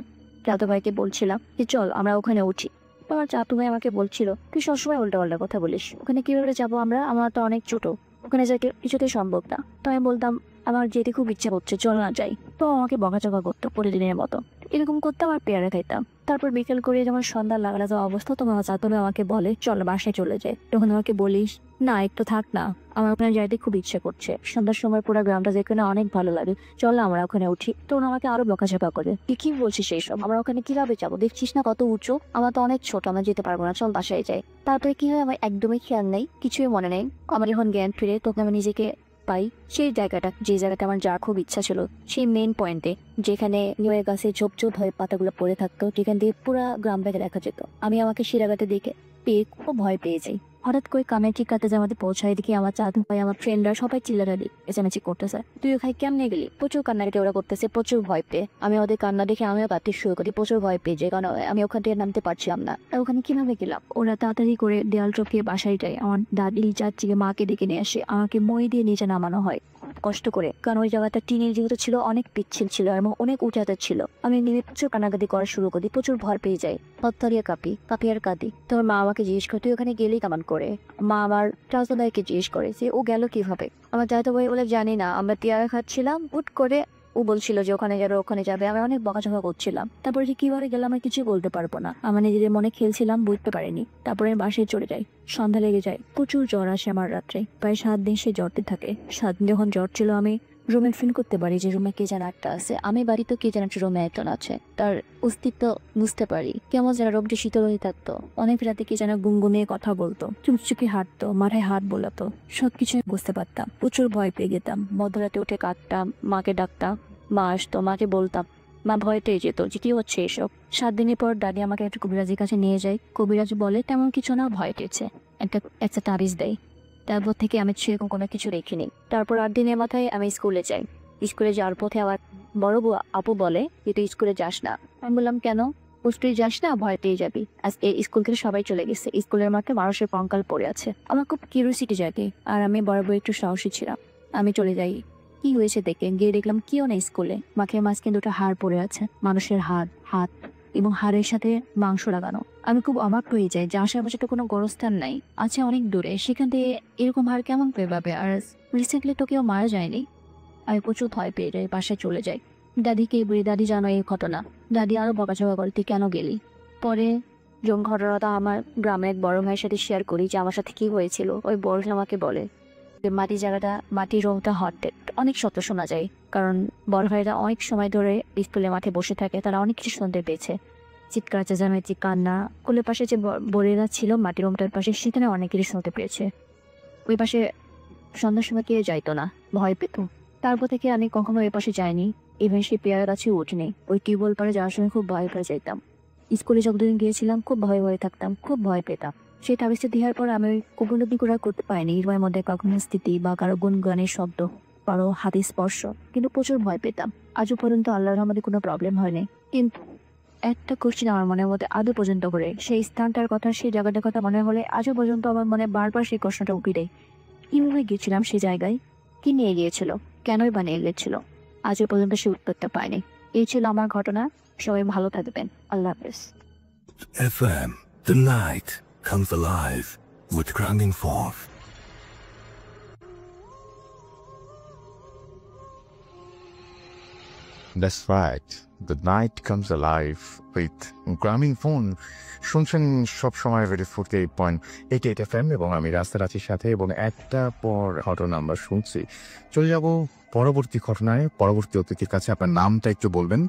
চাতু ভাইকে বলছিলাম যে চল আমরা ওখানে উঠি। তো আমার চাতু ভাই আমাকে বলছিল তুই সবসময় উল্টা কথা বলিস, ওখানে কিভাবে যাবো আমরা তো অনেক ছোট, ওখানে যাইতে কিছুতেই সম্ভব না। তো আমি বলতাম আমার যেতে খুব ইচ্ছা করছে, চল না যাই। তো আমাকে বকাচকা করতো প্রতিদিনের মতো, এরকম করতাম আর পেয়ারা খাইতাম। তারপর বিকেল করে যখন সন্ধ্যা লাগা যাওয়া অবস্থা, তখন আমার চাতু ভাই আমাকে বলে চল বাসায় চলে যায়। তখন আমাকে বলিস না একটু থাক না, আমার ওখানে যাইতে খুব ইচ্ছে করছে, সন্ধ্যার সময় পুরো গ্রামটা যেখানে অনেক ভালো লাগে, চল আমরা ওখানে উঠি। তখন আমাকে আরো বকাঝকা করে, তুই কি বলছিস এইসব, আমরা ওখানে কিভাবে যাবো, দেখছিস না কত উঁচু, আমরা তো অনেক ছোট, আমরা যেতে পারবো না, চল বাসায় যাই। তারপরে কি হয় আমার একদমই খেয়াল নেই, কিছুই মনে নেই। আমার যখন জ্ঞান ফিরে তখন আমি নিজেকে পাই সেই জায়গাটা, যে জায়গাটা আমার যাওয়ার খুব ইচ্ছা ছিল, সেই মেইন পয়েন্টে যেখানে নিমের গাছে ঝোপ হয়ে পাতাগুলো পড়ে থাকতো, যেখান দিয়ে পুরো গ্রামটাকে দেখা যেত। আমি আমাকে সেই জায়গাটা দেখে পেয়ে খুব ভয় পেয়ে যাই। হঠাৎ করে কামেটি কাতে আমাদের পৌঁছায় দেখি আমার চাঁদ ভাই আমার ফ্রেন্ডরা সবাই চিল্লারালি এচামেচি করতেছে, তুই ওখানে কেমনে গেলি, প্রচুর কান্নাকাটি ওরা করতেছে, প্রচুর ভয় পেয়ে। আমি ওদের কান্না দেখে আমিও কাঁদতে শুরু করি, প্রচুর ভয় পেয়ে যাই, কারণ আমি ওখান থেকে নামতে পারছিলাম না। ওখানে কিভাবে গেলাম, ওরা তাড়াতাড়ি করে দেয়াল টপকিয়ে বাসায় যায়। আমার দাদি চাচিকে মাকে ডেকে নিয়ে আসে, আমাকে মই দিয়ে নিচে নামানো হয় কষ্ট করে, কারণ ওই জায়গাটা টিনের যেহেতু ছিল অনেক পিচ্ছিল ছিল এবং অনেক উঁচাতে ছিল। আমি নেমে প্রচুর কান্নাকাটি করা শুরু করি, প্রচুর ভয় পেয়ে যাই, থরথরিয়ে কাঁপি আর কাঁদি। তোর মা আমাকে জিজ্ঞেস করে তুই ওখানে গেলেই কেমন করে। মা আমার চাচা ভাইকে জিজ্ঞেস করে যে ও গেল কিভাবে। আমার চাচা ভাই বলে জানি না, আমরা পেয়ারা খাচ্ছিলাম, হুট করে ও বলছিল যে ওখানে যাবে। আমি অনেক বকাঝকা করছিলাম। তারপরে যে কিভাবে গেলাম আমি কিছু বলতে পারবো না, আমার নিজেদের মনে খেলছিলাম, বুঝতে পারিনি। তারপরে আমি বাসায় চলে যাই, সন্ধ্যা লেগে যায়, প্রচুর জ্বর আসে আমার রাত্রে, প্রায় 7 দিন সে জ্বরতে থাকে। 7 দিন যখন জ্বর ছিল আমি রুমে ফিল করতে পারি যে রুমে কে যেন একটা আছে। আমি বাড়িতে কে যেন একটা রুমে একজন আছে, তার অস্তিত্ব বুঝতে পারি। কেমন যেন রুমটি শীতল হয়ে থাকতো। অনেক রাতে কে যেন গুনগুনিয়ে কথা বলতো, চুপচুপি হাঁটতো, মাথায় হাত বোলাতো, সবকিছু বুঝতে পারতাম। প্রচুর ভয় পেয়ে যেতাম। মধ্যরাতে উঠে কাঁদতাম, মাকে ডাকতাম, মা আসতো, মাকে বলতাম, মা ভয় পেয়ে যেত যে কি হচ্ছে এসব। 7 দিনের পর দাদি আমাকে একটা কবিরাজের কাছে নিয়ে যায়। কবিরাজ বলে তেমন কিছু না, ভয় পেয়েছে। একটা তাবিজ দেয়। তারপর থেকে আমি সেরকম কোনো কিছু দেখিনি। তারপর 8 দিনের মাথায় আমি স্কুলে যাই। স্কুলে যাওয়ার পথে আমার বড় বউ আপু বলে যে তুই স্কুলে যাস না। আমি বললাম কেন? তুই যাস না, ভয় পেয়ে যাবি। আজকে স্কুল থেকে সবাই চলে গেছে, স্কুলের মাঠে মানুষের কঙ্কাল পড়ে আছে। আমার খুব কিউরিওসিটি জাগে, আর আমি বড় বউ একটু সাহসী ছিলাম। আমি চলে যাই। কি হয়েছে দেখে গিয়ে দেখলাম কেউ নেই স্কুলে। মাঠের মাঝখানে 2টা হাড় পড়ে আছে, মানুষের হাত এবং হাড়ের সাথে মাংস লাগানো। আমি খুব অবাক হয়ে যাই যে আশেপাশে তো কোনো গোরস্থান নাই, আছে অনেক দূরে, সেখান থেকে এরকম হাড় কেমন পেয়ে পাবে? আর রিসেন্টলি তো কেউ মারা যায়নি। আমি প্রচুর ভয় পেয়ে যাই, বাসায় চলে যাই। দাদিকে বলি, দাদি জানো এই ঘটনা? দাদি আরো বকাঝকা করে, তুই কেন গেলি? পরে যখন ঘটনাটা আমার গ্রামের এক বড় ভাইয়ের সাথে শেয়ার করি যে আমার সাথে কি হয়েছিল, ওই বড় ভাই আমাকে বলে যে মাটির রংটা হট, অনেক সত্য শোনা যায়। কারণ বড় ভাইরা অনেক সময় ধরে স্কুলের মাঠে বসে থাকে, তারা অনেক কিছু শুনতে পেয়েছে। চিৎকার চেঁচামেচি, কান্না। স্কুলের পাশে যে বড়েরা ছিল মাটির রুমটার পাশে, সেখানে অনেক কিছু শুনতে পেয়েছে। ওই পাশে সন্ধ্যার সময় কেউ যাইতো না, ভয় পেত। তারপর থেকে আমি কখনো ওই পাশে যাইনি। ইভেন সেই পেয়ারা গাছে উঠিনি। ওই টিউবওয়েল পাড়ে যাওয়ার সময় খুব ভয় পেয়ে যাইতাম। স্কুলে যতদিন গিয়েছিলাম খুব ভয়ে থাকতাম, খুব ভয় পেতাম। সেই তাবিজটা দেওয়ার পর আমি ওই উপলব্ধি করা করতে পারিনি রুমের মধ্যে কখনো স্থিতি বা কারো গুনগানের শব্দ, কারো হাতে স্পর্শ, কিন্তু প্রচুর ভয় পেতাম। আজও পর্যন্ত আল্লাহর রহমতে কোনো প্রবলেম হয়নি। কিন্তু একটা কোশ্চেন আমার মনের মধ্যে আজও পর্যন্ত করে, সেই স্থানটার কথা, সেই জায়গাটার কথা মনে হলে আজও পর্যন্ত আমার মনে বারবার সেই প্রশ্নটা উঠে দেয়। কিভাবে গিয়েছিলাম সেই জায়গায়? কি নিয়ে গিয়েছিল? কেনই বা নিয়ে গিয়েছিল? আজও পর্যন্ত সে উত্তরটা পায়নি। এই ছিল আমার ঘটনা। সবাই ভালো থাকবেন। আল্লাহ হাফেজ। FM, the night comes alive with grounding force. That's right. The night comes alive with গ্রামীণ ফোন। শুনছেন সবসময় রেডিও 48.88 FM এবং আমি রাস্তার আছির সাথে, এবং একটা পর ঘটনা আমরা শুনছি। চলে যাব পরবর্তী ঘটনায়, পরবর্তী অতিথির কাছে। আপনার নামটা একটু বলবেন,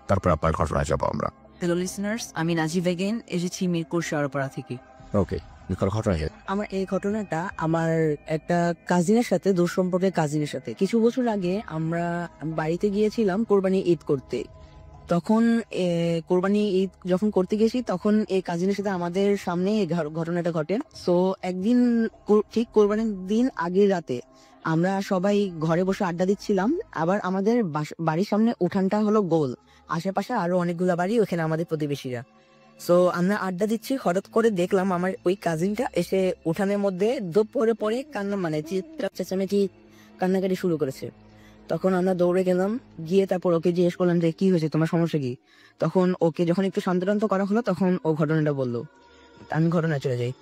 তারপর আপনার ঘটনায় যাবো আমরা। হ্যালো লিসনার্স, আমি নাজিব এগেন, এসেছি মিরপুর শেওড়াপাড়া থেকে। ওকে, ঘটনা আমার এই ঘটনাটা আমার একটা কাজিনের সাথে, দূর সম্পর্কের কাজিনের সাথে। কিছু বছর আগে আমরা বাড়িতে গিয়েছিলাম কোরবানি ঈদ করতে। তখন কোরবানি ঈদ যখন করতে গেছি, তখন এই কাজিনের সাথে আমাদের সামনে এই ঘটনাটা ঘটে। সো একদিন ঠিক কোরবানির দিন আগের রাতে আমরা সবাই ঘরে বসে আড্ডা দিচ্ছিলাম। আবার আমাদের বাড়ির সামনে উঠানটা হলো গোল, আশেপাশে আরো অনেকগুলো বাড়ি, ওখানে আমাদের প্রতিবেশীরা। সো আমরা আড্ডা দিচ্ছি, হঠাৎ করে দেখলাম আমার ওই কাজিনটা এসে উঠানের মধ্যে দোপ পরে কান্না, মানে চিৎকার চেঁচামেচি, কান্নাকাটি শুরু করেছে। তখন আমরা দৌড়ে গেলাম, গিয়ে তারপর ওকে জিজ্ঞেস করলাম যে কি হয়েছে, তোমার সমস্যা কি? তখন ওকে যখন একটু শান্ত করা হলো, তখন ও ঘটনাটা বললো। আমি ঘটনা চলে যাই।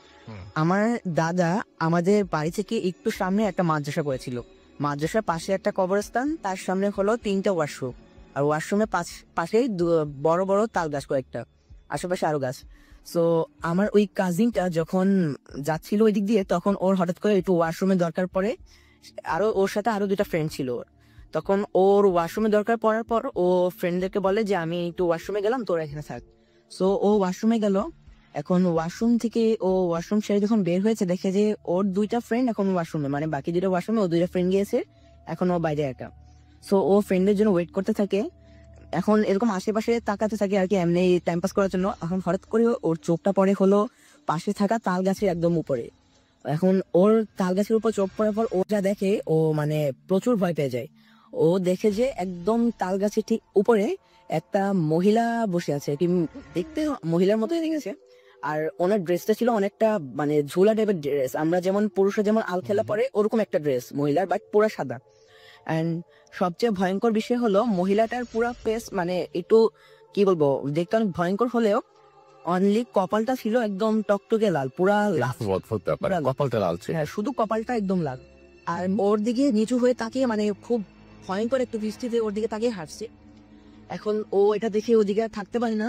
আমার দাদা আমাদের বাড়ি থেকে একটু সামনে একটা মাদ্রাসা করেছিল। মাদ্রাসার পাশে একটা কবরস্থান, তার সামনে হলো 3টা ওয়াশরুম, আর ওয়াশরুমের পাশেই বড় বড় তাল গাছ কয়েকটা, আশেপাশে আরো গাছ। সো আমার ওই কাজিনটা যখন যাচ্ছিল ওই দিক দিয়ে, তখন ওর হঠাৎ করে একটু ওয়াশরুমের দরকার পড়ে। আরো ওর সাথে আরো 2টা ফ্রেন্ড ছিল ওর। তখন ওর ওয়াশরুমে দরকার পড়ার পর ও ফ্রেন্ডদেরকে বলে যে আমি একটু ওয়াশরুমে গেলাম, তোরা এখানে থাক। সো ও ওয়াশরুমে গেল। এখন ওয়াশরুম থেকে ও ওয়াশরুম সেরে যখন বের হয়েছে, দেখে যে ওর 2টা ফ্রেন্ড এখন ওয়াশরুমে, মানে বাকি 2টা ওয়াশরুমে, ও 2টা ফ্রেন্ড গিয়েছে, এখন ও বাইরে একা। সো ও ফ্রেন্ডের জন্য ওয়েট করতে থাকে। এখন এরকম আশেপাশে তাকাতে থাকে আর কি, এমনি টাইম পাস করার জন্য। এখন হঠাৎ করে ওর চোখটা পড়ে হলো পাশে থাকা তাল গাছের একদম উপরে। এখন ওর তাল গাছের উপর চোখ পড়ার পর ও যা দেখে, ও মানে প্রচুর ভয় পেয়ে যায়। ও দেখে যে একদম তাল গাছের ঠিক উপরে একটা মহিলা বসে আছে, কি দেখতে মহিলার মতোই দেখেছে। আর ওনার ড্রেসটা ছিল অনেকটা মানে ঝোলা টাইপের ড্রেস, আমরা যেমন পুরুষরা যেমন আলখেলা পরে ওরকম একটা ড্রেস মহিলার, বাট পুরো সাদা। অ্যান্ড সবচেয়ে ভয়ঙ্কর বিষয় হলো মহিলাটার পুরো ফেস, মানে একটু কি বলবো, দেখতে অনেক ভয়ঙ্কর হলেও অনলি কপালটা ছিল একদম টকটকে লাল, পুরা লাল, কপালটা লাল ছিল। হ্যাঁ, শুধু কপালটা একদম লাল। আর ওর দিকে নিচু হয়ে তাকিয়ে, মানে খুব ভয়ঙ্কর একটু দৃষ্টিতে ওর দিকে তাকিয়ে হাঁটছে। এখন ও এটা দেখে ওদিকে আর থাকতে পারে না,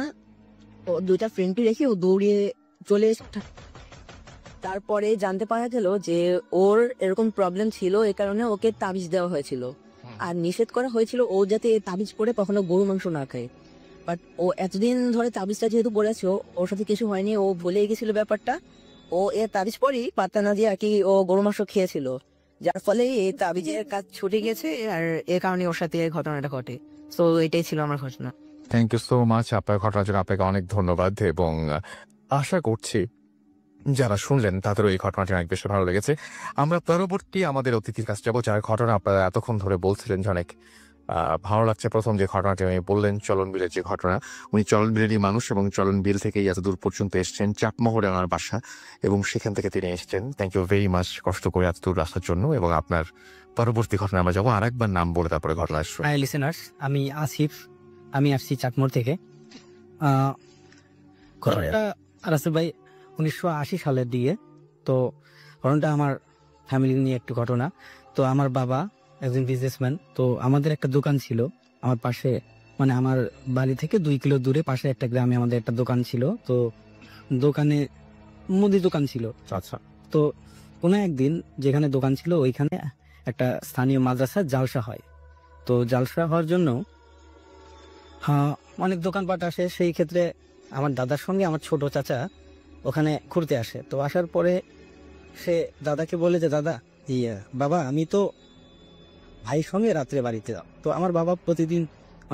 ও 2টা ফ্রেন্ডকে রেখে ও দৌড়িয়ে চলে এসে। তারপরে জানতে পারা গেল যে ওর এরকম প্রবলেম ছিল, এই কারণে ওকে তাবিজ দেওয়া হয়েছিল। আর নিষেধ করা হয়েছিল ও যাতে তাবিজ পরে কখনো গরু মাংস না খায়। বাট ও এতদিন ধরে তাবিজটা যেহেতু পড়েছে, ওর সাথে কিছু হয়নি, ও ভুলে গেছিল ব্যাপারটা। ও এ তাবিজ পরেই পাত্তা না দিয়ে আর কি ও গরু মাংস খেয়েছিল, যার ফলে এই তাবিজের কাজ ছুটে গেছে আর এর কারণে ওর সাথে এই ঘটনাটা ঘটে। তো এটাই ছিল আমার ঘটনা। থ্যাংক ইউ সো মাচ আপনার ঘটনার জন্য, আপনাকে অনেক ধন্যবাদ। এবং আশা করছি যারা শুনলেন তাদেরও এই ঘটনাটি অনেক বেশি ভালো লেগেছে। আমরা পরবর্তী আমাদের অতিথির কাছে যাবো, যার ঘটনা আপনারা এতক্ষণ ধরে বলছিলেন যে অনেক ভালো লাগছে। প্রথম যে ঘটনাটি আমি বললেন চলন বিলের যে ঘটনা, উনি চলন বিলেরই মানুষ এবং চলন বিল থেকেই এত দূর পর্যন্ত এসছেন, চাটমোহরে আমার বাসা, এবং সেখান থেকে তিনি এসছেন। থ্যাংক ইউ ভেরি মাচ কষ্ট করে এত দূর আসার জন্য। এবং আপনার পরবর্তী ঘটনা আমরা যাবো, আরেকবার নাম বলে তারপরে ঘটনা আসবে। হাই লিসেনার্স, আমি আসিফ, আমি আসছি চাটমোহর থেকে। ঘটনাটা রাসেল ভাই 1980 সালের দিকে। তো ঘটনাটা আমার ফ্যামিলি নিয়ে একটু ঘটনা। তো আমার বাবা একজন বিজনেসম্যান। তো আমাদের একটা দোকান ছিল আমার পাশে, মানে আমার বাড়ি থেকে 2 কিলো দূরে পাশে একটা গ্রামে আমাদের একটা দোকান ছিল। তো দোকানে মুদি দোকান ছিল। আচ্ছা, তো কোনো একদিন যেখানে দোকান ছিল ওইখানে একটা স্থানীয় মাদ্রাসা জালসা হয়। তো জালসা হওয়ার জন্য অনেক দোকানপাট আসে। সেই ক্ষেত্রে আমার দাদার সঙ্গে আমার ছোট চাচা ওখানে ঘুরতে আসে। তো আসার পরে সে দাদাকে বলে যে, দাদা বাবা আমি তো ভাইয়ের সঙ্গে রাত্রে বাড়িতে যাও। তো আমার বাবা প্রতিদিন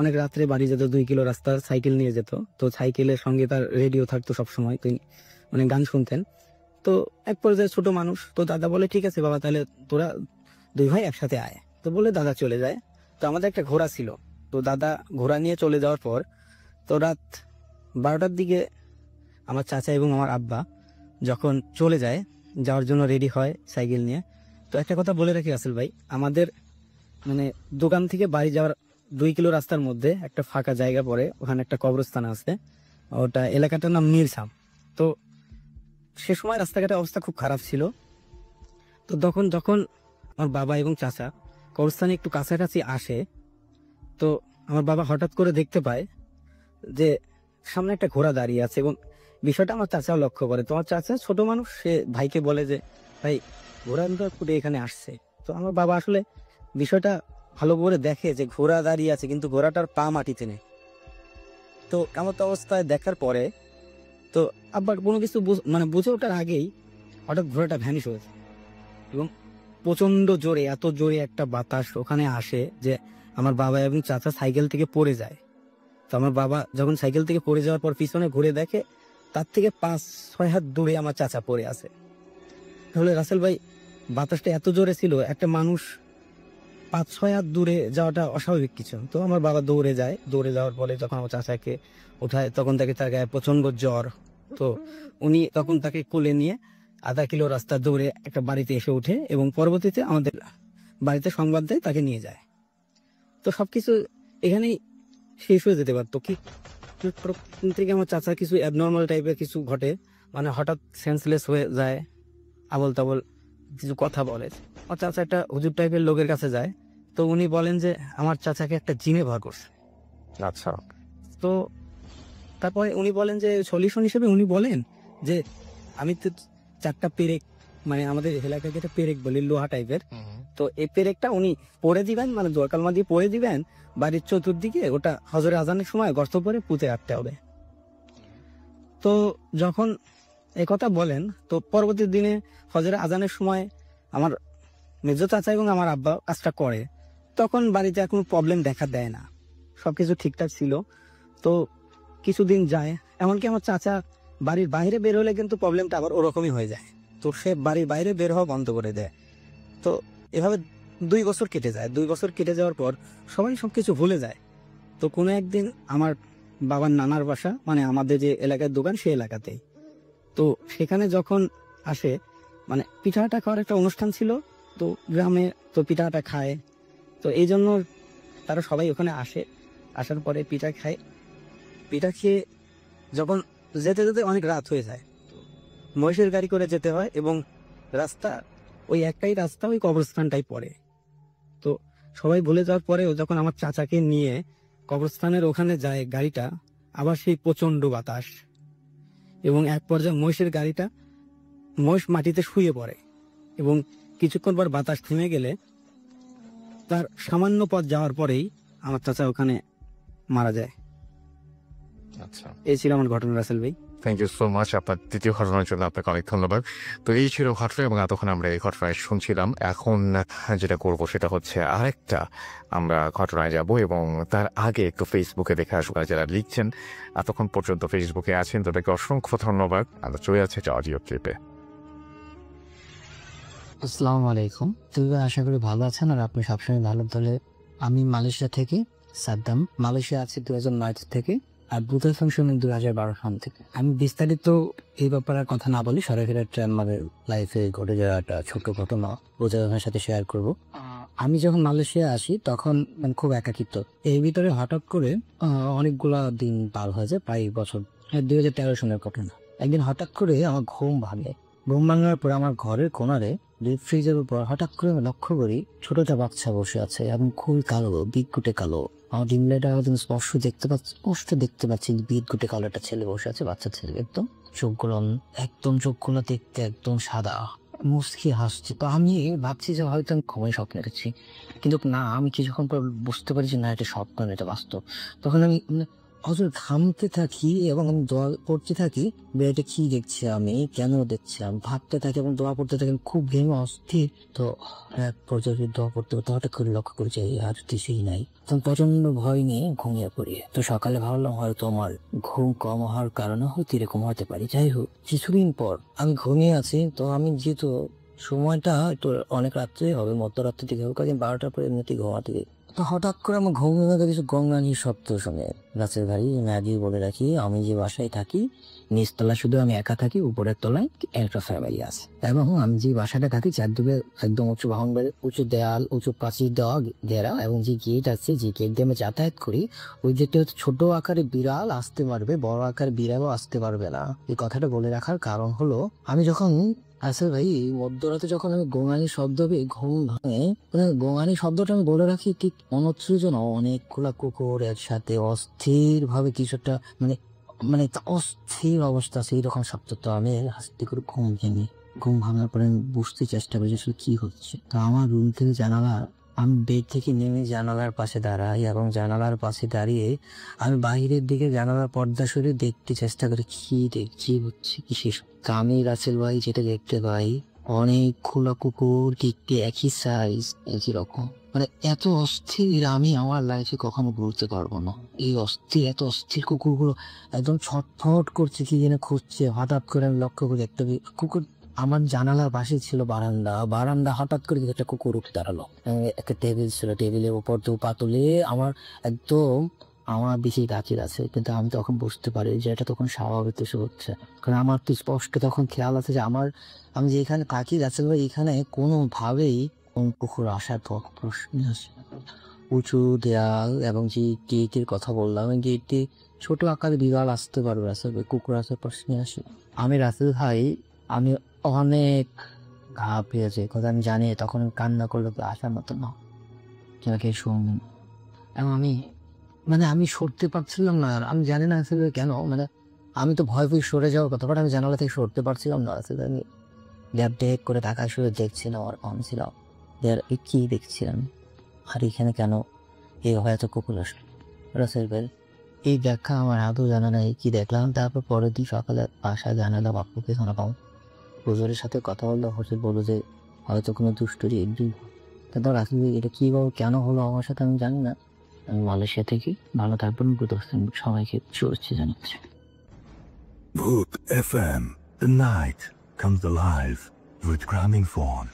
অনেক রাত্রে বাড়ি যেত, 2 কিলো রাস্তা সাইকেল নিয়ে যেত। তো সাইকেলের সঙ্গে তার রেডিও থাকতো সবসময়, তিনি মানে গান শুনতেন। তো এক পর্যায়ে ছোট মানুষ, তো দাদা বলে ঠিক আছে বাবা, তাহলে তোরা 2 ভাই একসাথে আয়। তো বলে দাদা চলে যায়। তো আমাদের একটা ঘোড়া ছিল, তো দাদা ঘোড়া নিয়ে চলে যাওয়ার পর তো রাত 12টার দিকে আমার চাচা এবং আমার আব্বা যখন চলে যায়, যাওয়ার জন্য রেডি হয় সাইকেল নিয়ে। তো একটা কথা বলে রাখি রাসেল ভাই, আমাদের মানে দোকান থেকে বাড়ি যাওয়ার 2 কিলো রাস্তার মধ্যে একটা ফাঁকা জায়গা পড়ে, ওখানে একটা কবরস্থান আছে, ওটা এলাকাটার নাম মিরসাম। তো সে সময় রাস্তাঘাটের অবস্থা খুব খারাপ ছিল। তো যখন আমার বাবা এবং চাচা কবরস্থানে একটু কাছাকাছি আসে, তো আমার বাবা হঠাৎ করে দেখতে পায় যে সামনে একটা ঘোড়া দাঁড়িয়ে আছে, এবং বিষয়টা আমার চাচাও লক্ষ্য করে। তোমার চাচা ছোট মানুষ, সে ভাইকে বলে যে ভাই ঘোড়াটা পুরো এখানে আসছে। তো আমার বাবা আসলে বিষয়টা ভালো করে দেখে যে ঘোড়া দাঁড়িয়ে আছে কিন্তু ঘোড়াটার পা মাটিতে নেই। তো এমন অবস্থায় দেখার পরে তো আব্বার কোনো কিছু মানে বুঝে ওঠার আগেই হঠাৎ ঘোড়াটা ভ্যানিশ হয়েছে, এবং প্রচন্ড জোরে, এত জোরে একটা বাতাস ওখানে আসে যে আমার বাবা এবং চাচা সাইকেল থেকে পড়ে যায়। তো আমার বাবা যখন সাইকেল থেকে পড়ে যাওয়ার পর পিছনে ঘুরে দেখে তার থেকে 5-6 হাত দূরে আমার চাচা পড়ে আছে। তাহলে রাসেল ভাই বাতাসটা এত জোরে ছিল, একটা মানুষ 5-6 হাত দূরে যাওয়াটা অস্বাভাবিক কিছু। তো আমার বাবা দৌড়ে যায়, দৌড়ে যাওয়ার পরে যখন আমার চাচাকে ওঠায় তখন তাকে তার গায়ে প্রচন্ড জ্বর। তো উনি তখন তাকে কোলে নিয়ে 1/2 কিলো রাস্তা দৌড়ে একটা বাড়িতে এসে ওঠে, এবং পরবর্তীতে আমাদের বাড়িতে সংবাদ দেয়, তাকে নিয়ে যায়। তো সবকিছু এখানেই শেষ হয়ে যেতে পারতো কি, থেকে আমার চাচা কিছু অ্যাবনর্মাল টাইপের কিছু ঘটে, মানে হঠাৎ সেন্সলেস হয়ে যায়, আবল তাবল কিছু কথা বলে। আমার চাচা একটা হুজুর টাইপের লোকের কাছে যায়। তো উনি বলেন যে আমার চাচাকে একটা জিনে ভর করছে। আচ্ছা, তো তারপরে উনি বলেন যে সলিউশন হিসেবে উনি বলেন যে আমি তো 4টা পেরেক, মানে আমাদের এলাকাকে একটা পেরেক বলি, লোহা টাইপের। তো এই পেরেকটা উনি পরে দিবেন, মানে দোয়া কালমা দিয়ে পরে দিবেন, বাড়ির চতুর্দিকে ওটা হজরে আজানের সময় গর্ত করে পুঁতে রাখতে হবে। তো যখন এই কথা বলেন, তো পরবর্তী দিনে হজরে আজানের সময় আমার মেজো চাচা এবং আমার আব্বা কাজটা করে, তখন বাড়িতে আর কোনো প্রবলেম দেখা দেয় না, সবকিছু ঠিকঠাক ছিল। তো কিছুদিন যায়, এমনকি আমার চাচা বাড়ির বাইরে বের হলে কিন্তু প্রবলেমটা আবার ওরকমই হয়ে যায়। তো সে বাড়ির বাইরে বের হওয়া বন্ধ করে দেয়। তো এভাবে 2 বছর কেটে যায়। 2 বছর কেটে যাওয়ার পর সবাই সবকিছু ভুলে যায়। তো কোনো একদিন আমার বাবার নানার বাসা, মানে আমাদের যে এলাকার দোকান সেই এলাকাতেই, তো সেখানে যখন আসে, মানে পিঠাটা খাওয়ার একটা অনুষ্ঠান ছিল, তো গ্রামে তো পিঠাটা খায়। তো এই জন্য তারা সবাই ওখানে আসে, আসার পরে পিঠা খায়। পিঠা খেয়ে যখন যেতে যেতে অনেক রাত হয়ে যায়, মহিষের গাড়ি করে যেতে হয়, এবং রাস্তা ওই একটাই রাস্তা, ওই কবরস্থানটাই পড়ে। তো সবাই ভুলে যাওয়ার পরেও যখন আমার চাচাকে নিয়ে কবরস্থানের ওখানে যায় গাড়িটা, আবার সেই প্রচন্ড বাতাস, এবং এক পর্যায়ে মহিষের গাড়িটা, মহিষ মাটিতে শুয়ে পড়ে, এবং কিছুক্ষণ পর বাতাস থেমে গেলে তো তার সামান্য পথ যাওয়ার পরেই আমার চাচা ওখানে মারা যায়। আচ্ছা, এই ছিল আমার ঘটনা রাসেল ভাই। Thank you so much. আপনার দ্বিতীয় ঘটনার জন্য আপনাকে অনেক ধন্যবাদ। তো এই ছিল ঘটনা, এবং এতক্ষণ আমরা এই ঘটনায় শুনছিলাম। এখন যেটা করব সেটা হচ্ছে আরেকটা আমরা ঘটনায় যাব, এবং তার আগে একটু ফেসবুকে দেখে আসবো যারা লিখছেন এতক্ষণ পর্যন্ত ফেসবুকে আছেন তাদেরকে অসংখ্য ধন্যবাদ। আমরা চলে যাচ্ছি একটা অডিও ক্লিপে। আসসালামু আলাইকুম। তুমি আশা করি ভালো আছেন আর আপনি সবসময় ভালো। তাহলে আমি মালয়েশিয়া থেকে সাদ্দাম, মালয়েশিয়া আছি 2009 থেকে, আর বুথ ফাংশন 2012 সাল থেকে। আমি বিস্তারিত এই ব্যাপারে কথা না বলি, সরাসরি একটা আমাদের লাইফে ঘটে যাওয়া একটা ছোট ঘটনা বুঝার সাথে শেয়ার করব। আমি যখন মালয়েশিয়া আসি তখন মানে খুব একাকিত্ব, এর ভিতরে হঠাৎ করে অনেকগুলা দিন পার হয়ে যায়, প্রায় বছর, 2013 সালের ঘটনা। একদিন হঠাৎ করে আমার ঘুম ভাঙে। ঘুম ভাঙার পরে আমার ঘরের কোনারে ডিপ ফ্রিজের উপর হঠাৎ করে আমি লক্ষ্য করি ছোট একটা বাচ্চা বসে আছে এবং খুবই কালো, বিটকুটে কালো। আমার ডিমলাইটা স্পষ্ট দেখতে পাচ্ছি বিটকুটে কালো একটা ছেলে বসে আছে, বাচ্চা ছেলে, একদম চোখগুলো দেখতে একদম সাদা, মুচকি হাসছে। তো আমি ভাবছি যে হয়তো আমি ঘুমাই স্বপ্ন দেখছি, কিন্তু না, আমি কিছুক্ষণ পর বুঝতে পারি যে না, এটা স্বপ্ন না, এটা বাস্তব। তখন আমি অজর থামতে থাকি এবং আমি দোয়া পড়তে থাকি, এটা কি দেখছি আমি, কেন দেখছি আমি, ভাবতে থাকি এবং দোয়া পড়তে থাকি, খুব ভেঙে অস্থির। তো এক পর্যায়ে দোয়া পড়তে পড়তে হঠাৎ করে লক্ষ্য করি যে আর কিছুই নাই। তখন প্রচন্ড ভয় নিয়ে ঘুমিয়ে পড়ি। তো সকালে ভাবলাম হয়তো আমার ঘুম কম হওয়ার কারণে হয়তো এরকম হতে পারি। যাই হোক, কিছুদিন পর আমি ঘুমিয়ে আছি। তো আমি যেহেতু সময়টা তো অনেক রাত্রে হবে, মধ্যরাত্রে দিকে হোক, 12টার পরে এমনিতেই ঘুমাতে দিই। তো হঠাৎ করে আমার ঘুমের মধ্যে কিছু গঙ্গানির শব্দ শুনে। রাতের ভাই ম্যাগি বলে রাখি, আমি যে বাসায় থাকি নিচতলা শুধু আমি একা থাকি, উপরের তলায় একটা ফ্যামিলি আছে, এবং আমি যে বাসাটা থাকি চারদিকে একদম উঁচু বাউন্ডারি, উঁচু দেয়াল, উঁচু প্রাচীর দেওয়া ঘেরা, এবং যে গেট আছে, যে গেট দিয়ে আমি যাতায়াত করি, ওই গেটটা হচ্ছে ছোট আকারে বিড়াল আসতে পারবে, বড় আকারে বিড়ালও আসতে পারবে না। এই কথাটা বলে রাখার কারণ হলো, আমি যখন আসলে ভাই মধ্যরাতে যখন আমি গোঙানি শব্দ পেয়ে ঘুম ভাঙে, গোঙানি শব্দটা আমি বলে রাখি ঠিক মনে হচ্ছে যেন অনেকগুলা কুকুর একসাথে অস্থির ভাবে কিছু একটা মানে মানে অস্থির অবস্থা, সেই রকম শব্দ। তো আমি হাসতে করে ঘুম ভাঙার পরে আমি বুঝতে চেষ্টা করি আসলে কি হচ্ছে। তো আমার রুম থেকে জানালা, আমি বেড থেকে নেমে জানালার পাশে দাঁড়াই এবং জানালার পাশে দাঁড়িয়ে আমি বাইরের দিকে জানালার পর্দা সরিয়ে দেখতে চেষ্টা করি কি দেখছি, হচ্ছে কি শেষ। আমি রাসেল ভাই যেটা দেখতে পাই, অনেক খোলা কুকুর, দেখতে একই সাইজ, একই রকম, মানে এত অস্থির আমি আমার লাইফে কখনো বুঝতে পারবো না। এই এত অস্থির কুকুরগুলো একদম ছটফট করছে, কি যেন খুঁজছে। হঠাৎ করে আমি লক্ষ্য করি একটা কুকুর আমার জানালার পাশে ছিল বারান্দা, হঠাৎ করে একটা কুকুর উঠে দাঁড়ালো। একটা টেবিল ছিল, টেবিলের উপর তো পা তুলে আমার বেশি গাছের আছে, কিন্তু আমি তখন বুঝতে পারি যে এটা তখন স্বাভাবিক কিছু হচ্ছে। কারণ আমার তো স্পষ্ট তখন খেয়াল আছে যে আমি যে এখানে থাকি গাছের, এখানে কোনোভাবেই কোন কুকুর আসার প্রশ্ন আসে। উঁচু দেয়াল এবং যে গেটের কথা বললাম, ওই গেটে ছোট আকারে বিড়াল আসতে পারবে, আসলে কুকুর আসার প্রশ্ন আসে। আমি রাসেল ভাই, আমি অনেক ঘা পেয়েছে কথা আমি জানি, তখন কান্না করলে তো আসার মতো না, যাকে শুনুন। এবং আমি সরতে পারছিলাম না, আমি জানি না আসলে কেন, আমি তো ভয় সরে যাওয়ার কথা, বাট আমি জানালা থেকে সরতে পারছিলাম না। আসলে আমি ডেক করে টাকা শুরু দেখছিলাম আর ভাবছিলাম কি দেখছিলাম, আর এখানে কেন এই হয়তো কুকুর আসলো। রাসেল ভাই এই ব্যাখ্যা আমার আদৌ জানা নাই কি দেখলাম। তারপর পরের দিন সকালে বাসায় জানালাম আপুকে, শোনালাম, হুজুরের সাথে কথা বললো। হুজুর বললো যে হয়তো কোনো দুষ্টুরি তারপর আসলে এটা কি বল কেন হলো আমার সাথে আমি জানি না। আমি মালয়েশিয়া থেকে, ভালো থাকবেন, সবাইকে শুভেচ্ছা জানাচ্ছি। Booth FM. The night comes alive with Grammingphone.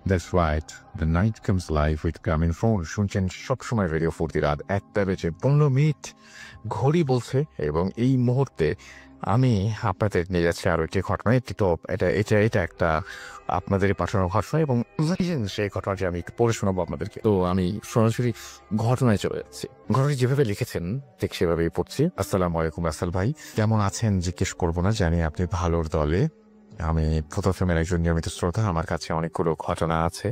That's right. The night comes live with Grammingphone. শুনছেন সবসময় রেডিও 40 রাত 1:15 ঘড়ি বলছে, এবং এই মুহূর্তে আমি আপনাদের নিয়ে যাচ্ছি আরো একটি ঘটনা। এটা একটা আপনাদের পাঠানো ঘটনা, এবং সেই ঘটনাটি আমি একটু পড়ে শোনাবো আপনাদেরকে। তো আমি সরাসরি ঘটনায় চলে যাচ্ছি। ঘটনাটি যেভাবে লিখেছেন ঠিক সেভাবেই পড়ছি। আসসালামু আলাইকুম রাসেল ভাই, কেমন আছেন জিজ্ঞেস করবো না, জানি আপনি ভালোর দলে। আমি ফুতাফিল্মের একজন নিয়মিত শ্রোতা। আমার কাছে অনেকগুলো ঘটনা আছে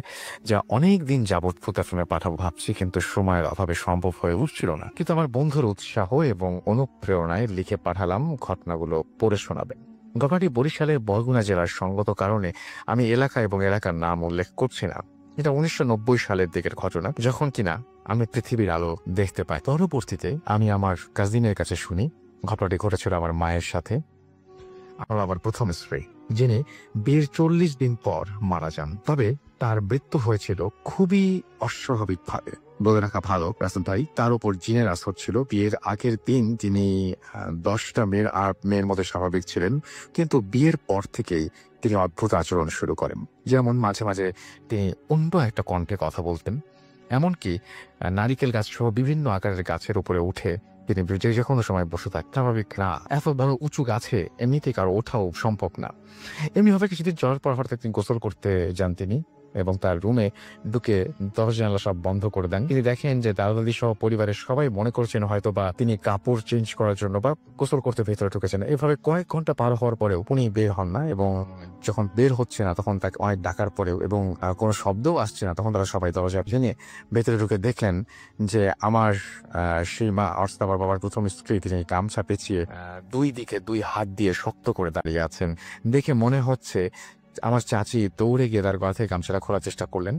যা অনেক দিন যাবৎ ফুতাফিল্মে পাঠাবো ভাবছি, কিন্তু সময়ের অভাবে সম্ভব হয়ে উঠছিল না। কিন্তু আমার বন্ধুর উৎসাহ এবং অনুপ্রেরণায় লিখে পাঠালাম, ঘটনাগুলো পড়ে শোনাবে। ঘটনাটি বরিশালের বরগুনা জেলার সঙ্গত কারণে আমি এলাকা এবং এলাকার নাম উল্লেখ করছি না। এটা 1990 সালের দিকের ঘটনা, যখন কিনা আমি পৃথিবীর আলো দেখতে পাই। পরবর্তীতে আমি আমার কাজিনের কাছে শুনি ঘটনাটি ঘটেছিল আমার মায়ের সাথে, আমার প্রথম স্ত্রী, যিনি বিয়ের 40 দিন পর মারা যান। তবে তার মৃত্যু হয়েছিল খুবই অস্বাভাবিকভাবে। বলে রাখা ভালো রাসেল ভাই, তার উপর জিনের আসর ছিল। বিয়ের আগের দিন তিনি 10টা মেয়ের মধ্যে স্বাভাবিক ছিলেন, কিন্তু বিয়ের পর থেকেই তিনি অদ্ভুত আচরণ শুরু করেন। যেমন মাঝে মাঝে তিনি অন্য একটা কণ্ঠে কথা বলতেন, এমনকি নারিকেল গাছ সহ বিভিন্ন আকারের গাছের উপরে উঠে তিনি যে কোনো সময় বসে থাকতেন। স্বাভাবিক না, এত বড় উঁচু গাছে এমনিতে কারো ওঠাও সম্ভব না। এমনিভাবে কিছুদিন চলার পর হঠাৎ তিনি গোসল করতে যান তিনি, এবং তার রুমে ঢুকে দরজা জানালা সব বন্ধ করে দেন। তিনি দেখেন যে দাদা দাদি সহ পরিবারের সবাই মনে করছেন হয়তো বা তিনি কাপড় চেঞ্জ করার জন্য বা গোসল করতে ভেতরে ঢুকেছেন। এভাবে কয়েক ঘন্টা পার হওয়ার পরেও উনি বের হন না, এবং যখন বের হচ্ছে না তখন তাকে অনেক ডাকার পরেও এবং কোনো শব্দও আসছে না, তখন তারা সবাই দরজা ভেঙে ভেতরে ঢুকে দেখলেন যে আমার সেই মা অর্থাৎ আমার বাবার প্রথম স্ত্রী, তিনি গামছা পেঁচিয়ে দুই দিকে দুই হাত দিয়ে শক্ত করে দাঁড়িয়ে আছেন। দেখে মনে হচ্ছে আমার চাচি দৌড়ে গিয়ে তার গলা থেকে গামছাটা খোলার চেষ্টা করলেন।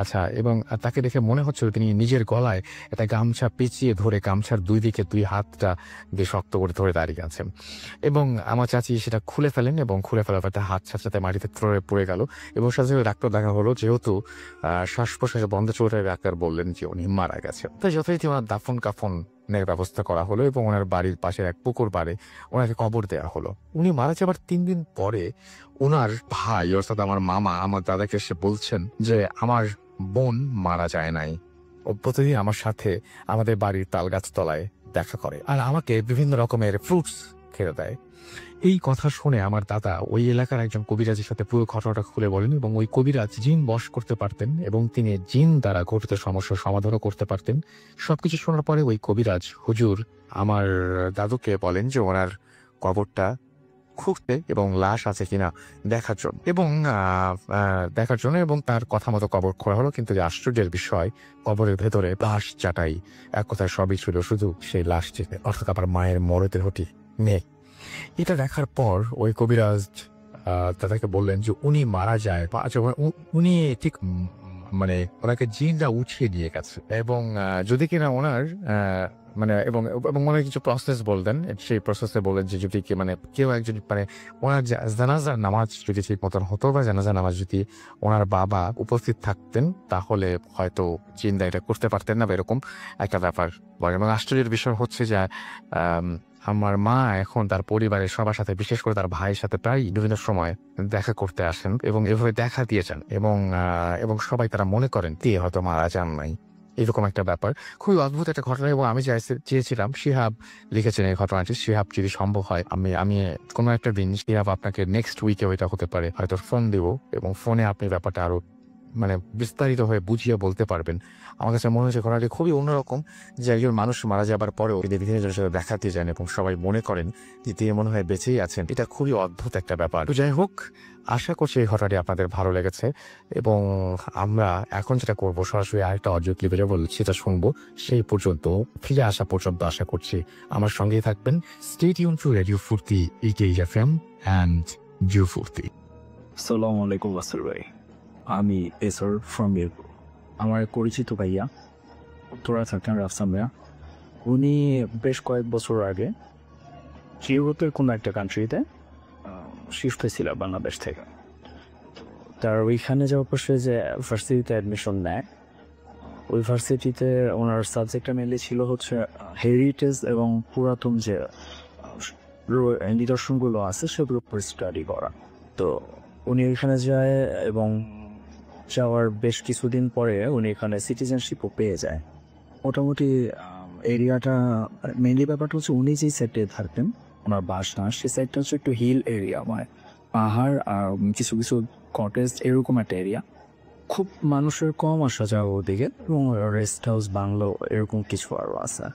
আচ্ছা, এবং তাকে দেখে মনে হচ্ছিল তিনি নিজের গলায় একটা গামছা পেঁচিয়ে ধরে গামছার দুই দিকে দুই হাতটা দিয়ে শক্ত করে ধরে দাঁড়িয়ে আছেন। এবং আমার চাচি সেটা খুলে ফেলেন, এবং খুলে ফেলার পর হাত সাথে মাটিতে পড়ে গেল। এবং সাথে সাথে ডাক্তার দেখা হলো, যেহেতু শ্বাস প্রশ্বাসে বন্ধ চলে, ডাক্তার বললেন যে উনি মারা গেছে। তাই যথারীতি ওনার দাফন কাফনের ব্যবস্থা করা হলো, এবং ওনার বাড়ির পাশের এক পুকুর পাড়ে ওনাকে কবর দেওয়া হলো। উনি মারা যাবার 3 দিন পরে ওনার ভাই অর্থাৎ আমার মামা আমার দাদাকে এসে বলছেন যে আমার বোন মারা যায় নাই, ও প্রতিদিন আমার সাথে আমাদের বাড়ির তাল গাছ তলায় দেখা করে আর আমাকে বিভিন্ন রকমের ফ্রুটস খেতে দেয়। এই কথা শুনে আমার দাদা ওই এলাকার একজন কবিরাজের সাথে পুরো ঘটনাটা খুলে বলেন, এবং ওই কবিরাজ জিন বশ করতে পারতেন এবং তিনি জিন দ্বারা গঠিত সমস্যার সমাধানও করতে পারতেন। সবকিছু শোনার পরে ওই কবিরাজ হুজুর আমার দাদুকে বলেন যে ওনার কবরটা খুঁজতে এবং লাশ আছে কিনা দেখার জন্য, এবং তার কথা মতো কবর খোঁড়া হলো। কিন্তু যে আশ্চর্যের বিষয়, কবরের ভেতরে লাশ চাটাই, এক কথায় সবই ছিল, শুধু সেই লাশ চেপে, অর্থাৎ আমার মায়ের মরদেহটি নেই। এটা দেখার পর ওই কবিরাজ দাদাকে বললেন যে উনি মারা যায়, উনি ঠিক মানে ওনাকে জিনরা উঠিয়ে নিয়ে গেছে, এবং যদি কিনা ওনার এবং মনে কিছু প্রসেস বলতেন, সেই প্রসেসে বললেন যে যদি কেউ একজন ওনার জানাজার নামাজ যদি ঠিক মতন হতো, বা জানাজার নামাজ যদি ওনার বাবা উপস্থিত থাকতেন, তাহলে হয়তো জিনরা এটা করতে পারতেন না, এরকম একটা ব্যাপার বলে। এবং আশ্চর্যের বিষয় হচ্ছে যে আমার মা এখন তার পরিবারের সবার সাথে, বিশেষ করে তার ভাইয়ের সাথে প্রায় বিভিন্ন সময় দেখা করতে আসেন, এবং এভাবে দেখা দিয়েছেন, এবং সবাই তারা মনে করেন দিয়ে হয়তো মারা যান নাই, এরকম একটা ব্যাপার। খুবই অদ্ভুত একটা ঘটনা। এবং আমি চেয়েছিলাম, শিহাব লিখেছেন এই ঘটনাটি, শিহাব যদি সম্ভব হয় আমি কোনো একটা দিন শিহাব আপনাকে নেক্সট উইকে ওইটা হতে পারে হয়তো ফোন দিব, এবং ফোনে আপনি ব্যাপারটা আরো বিস্তারিত হয়ে বুঝিয়ে বলতে পারবেন। আমার কাছে মনে হচ্ছে ঘটনাটি খুবই অন্যরকম, যে একজন মানুষ মারা যাবার পরেও তিনি বিভিন্ন জনের সাথে দেখাতে যান এবং সবাই মনে করেন যে তিনি মনে হয় বেঁচেই আছেন। এটা খুবই অদ্ভুত একটা ব্যাপার। তো যাই হোক, আশা করছি এই ঘটনাটি আপনাদের ভালো লেগেছে, এবং আমরা এখন যেটা করবো, সরাসরি আরেকটা অডিও ক্লিপে যাবো, সেটা শুনবো। সেই পর্যন্ত, ফিরে আসা পর্যন্ত আশা করছি আমার সঙ্গেই থাকবেন। স্টে টিউন টু রেডিও ফুর্তি, EKH FM অ্যান্ড জিও ফুর্তি। আসসালামু আলাইকুম ওয়াসির ভাই, আমি এসর ফ্রম মিরপুর। আমার পরিচিত ভাইয়া উত্তরা থাকেন, রাফসান ভাইয়া। উনি বেশ কয়েক বছর আগে ইউরোপের কোনো একটা কান্ট্রিতে শিফট হয়েছিল বাংলাদেশ থেকে। তার ওইখানে যাওয়ার পর সে যে ভার্সিটিতে অ্যাডমিশন নেয়, ওই ভার্সিটিতে ওনার সাবজেক্টটা মেনলি ছিল হচ্ছে হেরিটেজ এবং পুরাতন যে নিদর্শনগুলো আছে সেগুলোর উপর স্টাডি করা। তো উনি ওইখানে যায়, এবং যাওয়ার বেশ কিছুদিন পরে উনি এখানে সিটিজেনশিপও পেয়ে যায়। মোটামুটি এরিয়াটা মেনলি ব্যাপারটা হচ্ছে উনি যেই সাইডে থাকতেন, ওনার বাসনা, সেই সাইডটা হচ্ছে একটু হিল এরিয়া, পাহাড় আর কিছু কিছু কটেজ, এরকম একটা এরিয়া। খুব মানুষের কম আসা যাওয়া ওদিকে, এবং রেস্ট হাউস, বাংলো, এরকম কিছু আরও আছে।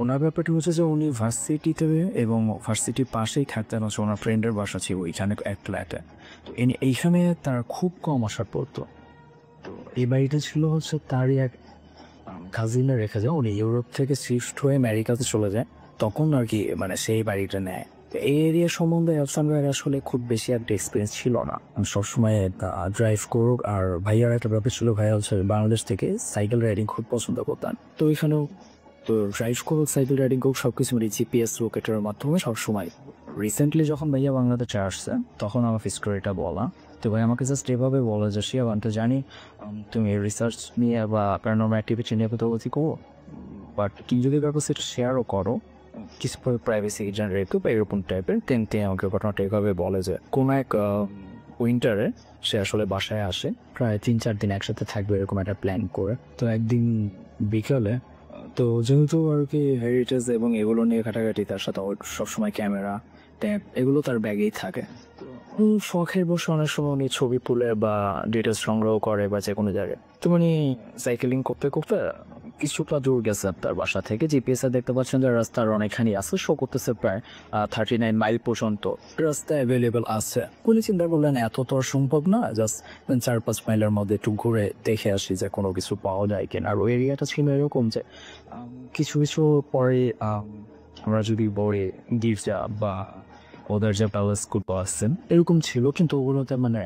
ওনার ব্যাপারটা হচ্ছে যে উনি ভার্সিটিতে এবং ভার্সিটির পাশেই থাকতেন হচ্ছে ওনার ফ্রেন্ডের বাসা ছিল ওইখানে এক ফ্ল্যাটে। তো এইখানে তার খুব কম আসার পড়তো। তো এই বাড়িটা ছিল হচ্ছে তারই এক কাজিনে রেখে যায়। উনি ইউরোপ থেকে শিফট হয়ে আমেরিকাতে চলে যায়, তখন আর কি সেই বাড়িটা নেয়। এই এরিয়া সম্বন্ধে আফসান ভাইয়ের আসলে খুব বেশি একটা এক্সপিরিয়েন্স ছিল না। আমি সবসময় ড্রাইভ করুক, আর ভাইয়ার একটা ব্যাপার ছিল, ভাইয়া হচ্ছে বাংলাদেশ থেকে সাইকেল রাইডিং খুব পছন্দ করতেন। তো এখানেও তো ড্রাইভ করুক, সাইকেল রাইডিং করুক, সব কিছু জিপিএস লোকেটার মাধ্যমে সবসময়। রিসেন্টলি যখন ভাইয়া বাংলাদেশে আসছে তখন আমার স্টোরিটা বলা, তো ভাই আমাকে জাস্ট এভাবে বলে যে শিয়াবান, তো জানি তুমি রিসার্চ নিয়ে বা প্যারানর্মাল অ্যাক্টিভিটি নিয়ে কোথাও করো, বাট তুমি যদি কারো সেটা শেয়ারও করো কিছু প্রাইভেসি জেনারেট বা এরকম টাইপের, তিনি আমাকে ঘটনাটা এভাবে বলে যে কোনো এক উইন্টারে সে আসলে বাসায় আসে, প্রায় 3-4 দিন একসাথে থাকবে এরকম একটা প্ল্যান করে। তো একদিন বিকালে, তো যেহেতু আর কি হেরিটেজ এবং এগুলো নিয়ে ঘাটাঘাটি, তার সাথে সবসময় ক্যামেরা ট্যাব এগুলো তার ব্যাগেই থাকে। তো শখের বসে অনেক সময় উনি ছবি তুলে বা ডিটেলস সংগ্রহ করে বা যে কোনো জায়গায়। তো উনি সাইকেলিং করতে করতে কিছুটা দূর গেছে তার বাসা থেকে। জিপিএসে দেখতে পাচ্ছেন যে রাস্তার অনেকখানি আছে, শো করতেছে প্রায় 39 মাইল পর্যন্ত রাস্তা অ্যাভেলেবেল আছে। উনি চিন্তা করলেন এত তো আর সম্ভব না, জাস্ট 4-5 মাইলের মধ্যে একটু ঘুরে দেখে আসি যে কোনো কিছু পাওয়া যায় কিনা। আর ওই এরিয়াটা ছিল এরকম যে কিছু কিছু পরে আমরা যদি বলি গির্জা বা ওদের যে প্যালেসগুলো আসছেন এরকম ছিল, কিন্তু ওগুলোতে মানে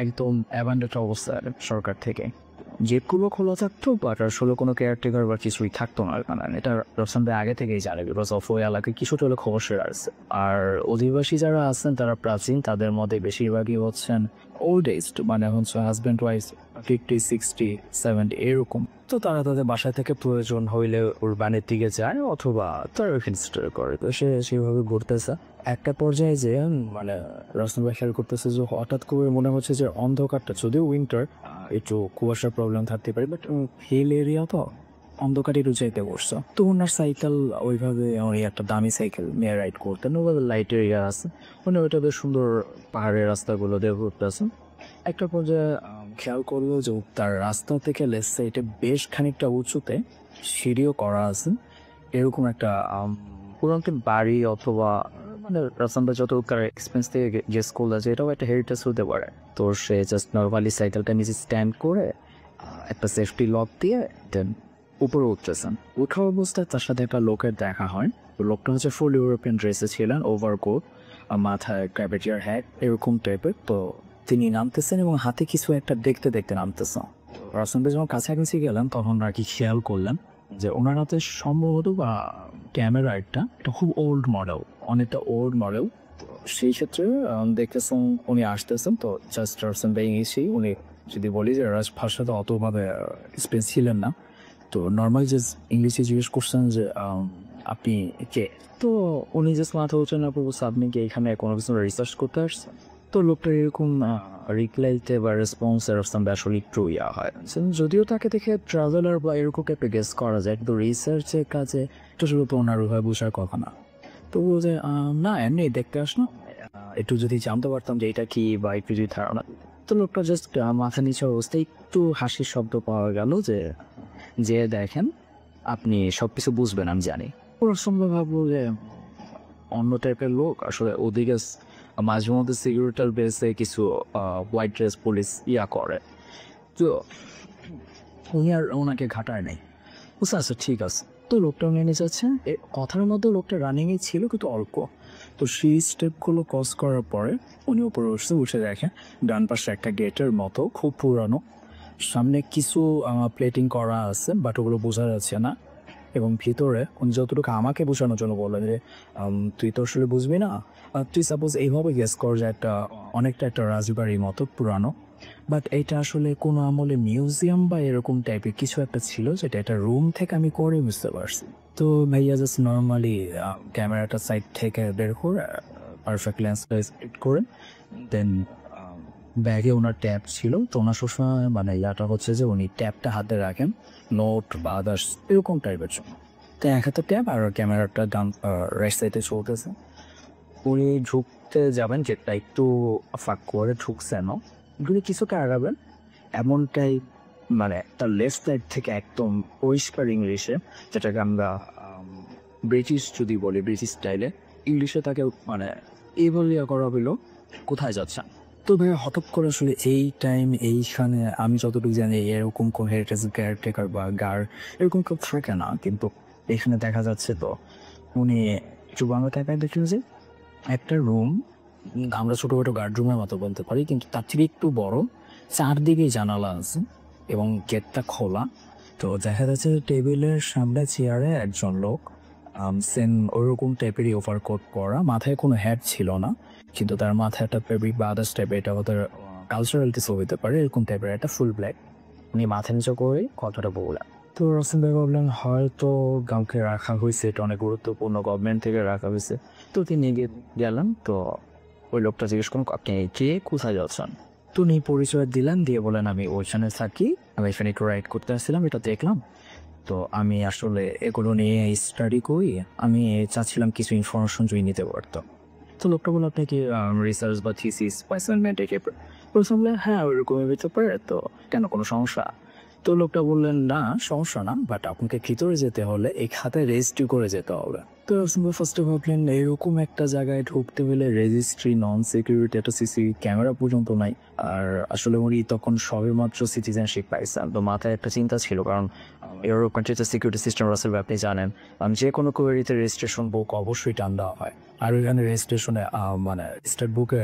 একদম অ্যাবান্ডেড অবস্থা সরকার থেকে। গেটগুলো খোলা থাকতো, বাট আসলে কোনো কেয়ারটেকার বা কিছুই থাকতো না। কারণ এটা রফসান ভাই আগে থেকেই জানে, বিকজ অফ ওই এলাকায় কিছুটা হলে খবর শেয়ার আছে। আর অধিবাসী যারা আছেন তারা প্রাচীন, তাদের মধ্যে বেশিরভাগই হচ্ছেন ওল্ড এজ, মানে হচ্ছে হাজব্যান্ড ওয়াইফ 50, 60, 70 এরকম। তো তারা তাদের বাসা থেকে প্রয়োজন হইলে উরবানের দিকে যায় অথবা তারা ওইখানে স্টে করে। তো সে সেভাবে ঘুরতেছে। একটা পর্যায়ে যে মানে রফসান ভাই খেয়াল করতেছে যে হঠাৎ করে মনে হচ্ছে যে অন্ধকারটা, যদিও উইন্টার একটু কুয়াশার প্রবলেম থাকতে পারে, বাট হিল এরিয়া তো অন্ধকার একটু যেতে বসছে। তো ওনার সাইকেল ওইভাবে, উনি একটা দামি সাইকেল নিয়ে রাইড করতেন, ওভাবে লাইট এরিয়া আছে, উনি ওইটা বেশ সুন্দর পাহাড়ের রাস্তাগুলো দিয়ে ঘুরতেছেন। একটা পর্যায়ে খেয়াল করলো যে তার রাস্তা থেকে লেফট সাইডে বেশ খানিকটা উঁচুতে সিঁড়িও করা আছে, এরকম একটা পুরো বাড়ি অথবা মানে রাস্তাটা যত এক্সপেন্স থেকে গেস করলে যে এটাও একটা হেরিটেজ হতে পারে। তো সে জাস্ট নর্মালি সাইকেলটা নিচে স্ট্যান্ড করে একটা সেফটি লক দিয়ে দেন উপরে উঠতেছেন। উঠা অবস্থায় তার সাথে একটা লোকের দেখা হয়। লোকটা হচ্ছে ফুল ইউরোপিয়ান ড্রেসে ছিলেন, ওভারকোট, মাথায় ক্যাবেটিয়ার হ্যাট এরকম টাইপের। তো তিনি নামতেছেন এবং হাতে কিছু একটা দেখতে দেখতে নামতেছেন। রাসেল যখন কাছাকাছি গেলেন তখন আর কি খেয়াল করলেন যে ওনার হাতে সম্ভবত বা ক্যামেরা একটা খুব ওল্ড মডেল, অনেকটা ওল্ড মডেল। সেই ক্ষেত্রে দেখতেছেন উনি আসতেছেন। তো জাস্ট রাসেল ভাই এসেই উনি যদি বলি যে ভাষাতে অতভাবে স্পেস ছিলেন না, তো নর্মাল যে ইংলিশে জিজ্ঞেস করছেন যে আপনি কে, তো উনি জাস্ট মাথা উঠছেন না, আপনি কি এখানে কোনো কিছু রিসার্চ করতে আসছেন? তো লোকটা এরকম রিপ্লাইতে বা রেসপন্সের আসলে একটু ইয়া হয়, যদিও তাকে দেখে ট্রাভেলার বা এরকম টাইপের গেস করা যায়, কিন্তু রিসার্চের কাজে একটু শুধু তো ওনার হয় বোঝার কথা না। তো বলছে না এমনি দেখতে আসলো, একটু যদি জানতে পারতাম যে এটা কি বা একটু যদি ধারণা। তো লোকটা জাস্ট মাথা নিচে অবস্থায় একটু হাসির শব্দ পাওয়া গেল যে দেখেন আপনি সব কিছু বুঝবেন আমি জানি। ওরা সম্ভব ভাবলো যে অন্য টাইপের লোক, আসলে ওদিকে মাঝে মধ্যে সিকিউরিটির বেসে কিছু হোয়াইট ড্রেস পুলিশ ইয়া করে। তো উনি আর ওনাকে ঘাটায় নেই, বুঝতে আচ্ছা ঠিক আছে। তো লোকটা মেনে যাচ্ছে, কথার মধ্যে লোকটা রানিংয়ে ছিল কিন্তু অল্প। তো সেই স্টেপগুলো ক্রস করার পরে উনি উপরে উঠে দেখেন ডান পাশে একটা গেটের মতো খুব পুরানো, সামনে কিছু প্লেটিং করা আছে বাট ওগুলো বোঝা যাচ্ছে না। এবং ভিতরে উনি যতটুকু আমাকে বোঝানোর জন্য বললেন যে তুই তো আসলে বুঝবি না, তুই সাপোজ এইভাবে গেস কর যে অনেকটা একটা রাজবাড়ির মতো পুরানো, বাট এটা আসলে কোনো আমলে মিউজিয়াম বা এরকম টাইপের কিছু একটা ছিল, যেটা একটা রুম থেকে আমি করে বুঝতে পারছি। তো ভাইয়া জাস্ট নর্মালি ক্যামেরাটা সাইড থেকে বের করে পারফেক্ট লেন্সটা সেট করে দেন ব্যাগে ওনার ট্যাব ছিল। তো ওনার সবসময় মানে ইয়াটা হচ্ছে যে উনি ট্যাবটা হাতে রাখেন নোট বা আদার্স এরকম টাইপের জন্য। তো এক হাতে ট্যাব আর ক্যামেরাটা ডান রাইট সাইডে চলতেছে। উনি ঢুকতে যাবেন, যেটা একটু ফাঁক করে ঢুকছেন, যদি কিছুটা আগাবেন এমনটাই মানে তার লেফট সাইড থেকে একদম পরিষ্কার ইংলিশে, যেটাকে আমরা ব্রিটিশ যদি বলি ব্রিটিশ স্টাইলে ইংলিশে তাকে মানে এই বলিয়া করা হইল কোথায় যাচ্ছেন। তো ভাই হঠাৎ করে আসলে এই টাইম এইখানে আমি যতটুকু জানি এরকম কোন হেরিটেজ কেয়ারটেকার বা গার্ড এরকম কেউ থাকে না, কিন্তু এখানে দেখা যাচ্ছে। তো উনি একটু বাংলা টাইপের দেখলেন যে একটা রুম, আমরা ছোটোখাটো গার্ডরুমের মতো বলতে পারি, কিন্তু তার থেকে একটু বড়, চারদিকেই জানালা আছে এবং গেটটা খোলা। তো দেখা যাচ্ছে টেবিলের সামনে চেয়ারে একজন লোক, সেন ওরকম টাইপেরই ওভারকোট পরা, মাথায় কোনো হ্যাট ছিল না, কিন্তু তার মাথায় একটা ফেব্রিক বা আদার্স টাইপের, এটা ওদের কালচারাল কিছু হতে পারে, এরকম টাইপের একটা ফুল ব্ল্যাক। উনি মাথা নিচু করে কথাটা বললেন। তো রসিম ভাই বললেন হয়তো কাউকে রাখা হয়েছে, এটা অনেক গুরুত্বপূর্ণ, গভর্নমেন্ট থেকে রাখা হয়েছে। তো তিনি গেলেন। তো ওই লোকটা জিজ্ঞেস করুন আপনি কে, কোথায় যাচ্ছেন? তো উনি পরিচয় দিলেন, দিয়ে বলেন আমি ওইখানে থাকি, আমি এখানে একটু রাইড করতে আসছিলাম, এটা দেখলাম, তো আমি আসলে এগুলো নিয়ে স্টাডি করি, আমি চাচ্ছিলাম কিছু ইনফরমেশন যদি নিতে পারতাম। তো লোকটা বললো আপনি কি রিসার্চ বা থিসিস বা অ্যাসাইনমেন্ট বললে হ্যাঁ ওইরকমই হতে পারে, তো কেন কোনো সমস্যা? তো লোকটা বললেন না সমস্যা না, বাট আপনাকে ভিতরে যেতে হলে এই খাতে রেজিস্ট্রি করে যেতে হবে। তো ফার্স্টে ভাবলেন এরকম একটা জায়গায় ঢুকতে হলে রেজিস্ট্রি, নন সিকিউরিটি, একটা সিসি ক্যামেরা পর্যন্ত নাই। আর আসলে উনি তখন সবেমাত্র সিটিজেনশিপ পাইছেন, তো মাথায় একটা চিন্তা ছিল, কারণ ইউরোপ কান্ট্রিতে সিকিউরিটি সিস্টেম আসলে আপনি জানেন, যে কোনো কোয়েরিতে রেজিস্ট্রেশন বুক অবশ্যই টান দেওয়া হয়, আর ওইখানে রেজিস্ট্রেশনে মানে স্টেট বুকে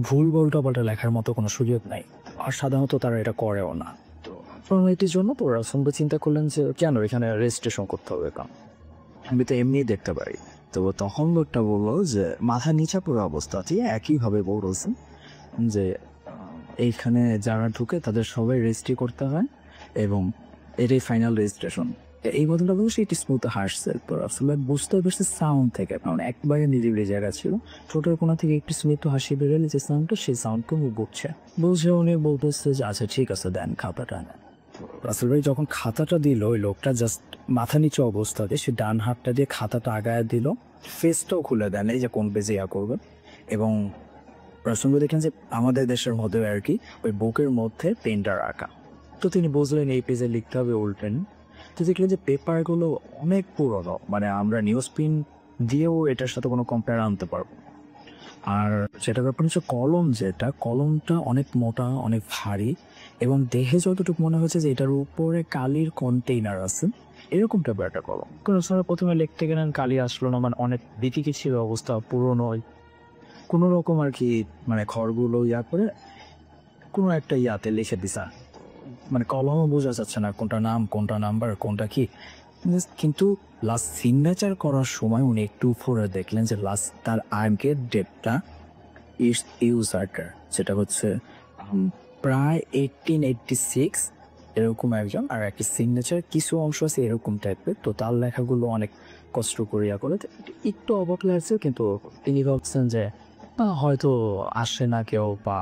ভুল পাল্টা লেখার মতো কোনো সুযোগ নাই, আর সাধারণত তারা এটা করেও না। তো ফর্মালিটির জন্য তো রাসুলভাই চিন্তা করলেন যে কেন এখানে রেজিস্ট্রেশন করতে হবে, কারণ আমি তো এমনি দেখতে পারি। তো তখন লোকটা বললো যে মাথা নিচা পুরো অবস্থাতেই একইভাবে বলছেন যে এইখানে যারা ঢুকে তাদের সবাই রেজিস্ট্রি করতে হয় এবং এটাই ফাইনাল রেজিস্ট্রেশন। এই কথাটা বলবো সেটি স্মুথ হাসছে, তো আসলে বুঝতে পারছে সাউন্ড থেকে, কারণ একবারে নিরিবিলি জায়গা ছিল, ছোটোর কোনা থেকে একটু স্মিত হাসি বেরোলে যে সাউন্ডটা, সেই সাউন্ডকে উনি বুঝছে। বলছে উনি বলতেছে যে আচ্ছা ঠিক আছে দেন খাতাটা নেন। রাসেল ভাই যখন খাতাটা দিল, ওই লোকটা জাস্ট মাথা নিচু অবস্থাতে সে ডান হাতটা দিয়ে খাতাটা আগায় দিল, ফেসটাও খুলে দেন এই যে কোন পেজে করবে, এবং রাসেল ভাই দেখলেন যে আমাদের দেশের মধ্যে আর কি ওই বুকের মধ্যে পেনটা রাখা। তো তিনি বুঝলেন এই পেজে লিখতে হবে, উল্টেন। তো দেখলেন যে পেপারগুলো অনেক পুরনো, মানে আমরা নিউজ প্রিন্ট দিয়েও এটার সাথে কোনো কম্পেয়ার আনতে পারবো। আর সেটা ব্যাপার হচ্ছে কলম, যেটা কলমটা অনেক মোটা, অনেক ভারী, এবং দেখে যতটুকু মনে হচ্ছে যে এটার উপরে কালির কন্টেইনার আছে, এরকম টাইপের একটা কলম। কোনো সময় প্রথমে লিখতে গেলেন কালি আসলো না, মানে অনেক দিকে ছিল অবস্থা, পুরনো কোনো রকম আর কি, মানে খড়গুলো করে কোনো একটা ইয়াতে লিখে দিছা, মানে কলমও বোঝা যাচ্ছে না কোনটা নাম, কোনটা নাম্বার, কোনটা কি। কিন্তু লাস্ট সিগনেচার করার সময় উনি একটু উপরে দেখলেন যে লাস্ট তার আগের ডেটটা ইস ইউজারটার, যেটা হচ্ছে প্রায় 1886 এরকম একজন, আর একটা সিগনেচার কিছু অংশ আছে এরকম টাইপের। তো তার লেখাগুলো অনেক কষ্ট করিয়া করে, একটু অবাক লাগছে, কিন্তু তিনি ভাবছেন যে হয়তো আসে না কেউ, বা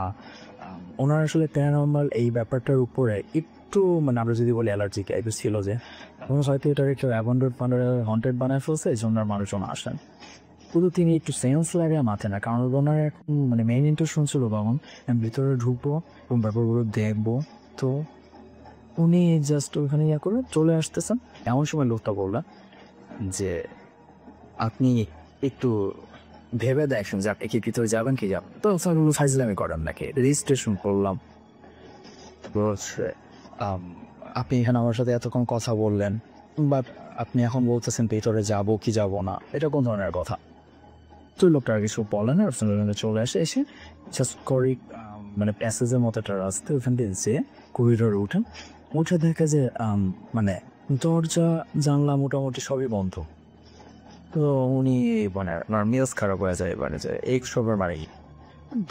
ওনার আসলে প্যারানর্মাল এই ব্যাপারটার উপরে একটু, মানে আমরা যদি বলি অ্যালার্জি টাইপের ছিল, যে হয়তো এটার একটু হন্টেড বানায় ফেলছে, এই জন্য মানুষজন আসেন। কিন্তু তিনি একটু সেন্স লাগে মাথে না, কারণ ওনার এখন মানে মেইন ইন্টেনশন ছিল বামন ভিতরে ঢুকবো এবং ব্যাপারগুলো দেখবো। তো উনি জাস্ট ওইখানে করে চলে আসতেছেন, এমন সময় লোকটা বললেন যে আপনি একটু ভেবে দেখেন যে আপনি কি ভিতরে যাবেন কি যাবেন। তো স্যারগুলো ফাইজলামি করেন নাকি, রেজিস্ট্রেশন করলাম, আপনি এখানে আমার সাথে এতক্ষণ কথা বললেন, বা আপনি এখন বলতেছেন ভিতরে যাব কি যাব না, এটা কোন ধরনের কথা? তো লোকটা আর কিছু বলেন না, চলে এসে জাস্ট করি মানে প্যাসেজের মতো একটা রাস্তা, ওখান দিয়ে যে করিডোরে উঠে দেখে যে মানে দরজা জানলা মোটামুটি সবই বন্ধ। তো উনি মানে আপনার মেজাজ খারাপ হয়ে যায়, মানে যে এই সবের মানে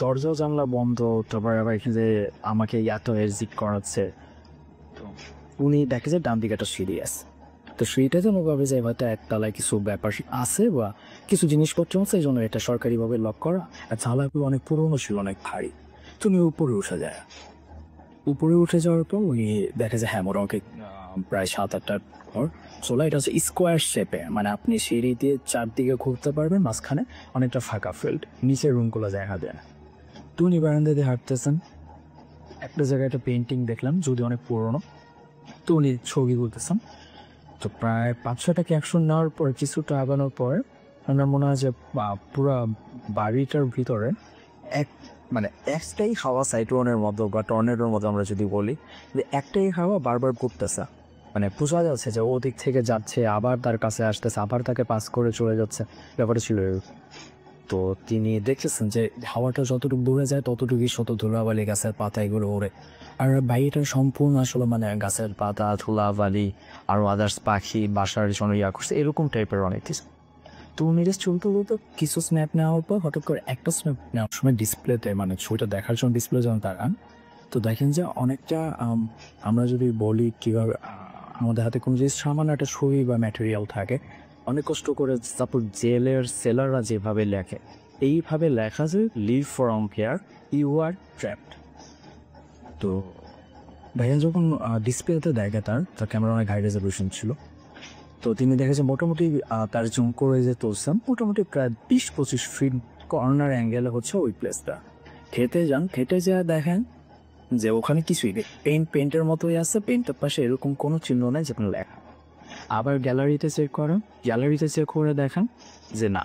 দরজা জানলা বন্ধ, তারপরে আবার এখানে যে আমাকে এত এক্সিট করাচ্ছে। তো উনি দেখে যে ডান দিকে একটা সিঁড়ি আছে, তো সিঁড়িটাতে ভাবে যে হয়তো একতলায় কিছু ব্যাপার আছে বা কিছু জিনিসপত্র আছে, এই জন্য এটা সরকারিভাবে লক করা, আর জানলাগুলো অনেক পুরোনো ছিল, অনেক ভারী। তো উনি উপরে উঠে যায়, উপরে উঠে যাওয়ার পর উনি দেখে যে হ্যাঁ মোটামুটি প্রায় 7-8টা ঘর চলে, এটা হচ্ছে স্কোয়ার শেপে, মানে আপনি সিঁড়ি দিয়ে চারদিকে ঘুরতে পারবেন, মাঝখানে অনেকটা ফাঁকা ফিল্ড, নিচের রুমগুলো দেখা দেয় না। তো উনি বারান্দা দিয়ে হাঁটতেছেন, একটা জায়গায় একটা পেন্টিং দেখলাম, যদি অনেক পুরোনো। তো উনি ছবি তুলতেছেন, তো প্রায় 5-6টা ক্যাপশন নেওয়ার পর কিছুটা আগানোর পরে আমার মনে হয় যে পুরো বাড়িটার ভিতরে মানে একটাই হাওয়া, সাইক্লোনের মতো বা টর্নেডোর মতো আমরা যদি বলি, যে একটাই হাওয়া বারবার ঘুরতেছে, মানে বোঝা যাচ্ছে যে ওদিক থেকে যাচ্ছে, আবার তার কাছে আসতেছে, আবার তাকে পাস করে চলে যাচ্ছে, ব্যাপারটা ছিল। তো তিনি দেখেছেন যে হাওয়াটা যতটুকু দূরে যায় ততটুকুই শত ধুলাবালি গাছের পাতা এগুলো ওড়ে, আর বাড়িটা সম্পূর্ণ আসলে মানে গাছের পাতা ধুলাবালি আরও আদার্স পাখি বাসার জন্য ইয়া করছে এরকম টাইপের অনেক কিছু। তো উনি জাস্ট চলতে চলতে কিছু স্ন্যাপ নেওয়ার পর হঠাৎ করে একটা স্ন্যাপ নেওয়ার সময় ডিসপ্লেতে মানে ছবিটা দেখার জন্য ডিসপ্লে যখন তারা, তো দেখেন যে অনেকটা আমরা যদি বলি কীভাবে আমাদের হাতে কোনো জিনিস সামান্য একটা ছবি বা ম্যাটেরিয়াল থাকে, অনেক কষ্ট করে সাপোজ জেলের সেলাররা যেভাবে লেখে এইভাবে লেখা যে leave from here you are trapped. তো ভাইয়া যখন ডিসপ্লেতে দেখে তার ক্যামেরা অনেক হাই রেজলিউশন ছিল, তো তিনি দেখেছে মোটামুটি তার জুম করে যে তুলছেন মোটামুটি প্রায় 20-25 ফিট কর্নার অ্যাঙ্গেলে হচ্ছে ওই প্লেসটা। খেতে যা দেখেন যে ওখানে কিছুই নেই, পেন্টের মতোই আছে, পেন্টের পাশে এরকম কোনো চিহ্ন নেই যেখানে লেখা। আবার গ্যালারিতে চেক করেন, গ্যালারিতে চেক করে দেখেন যে না,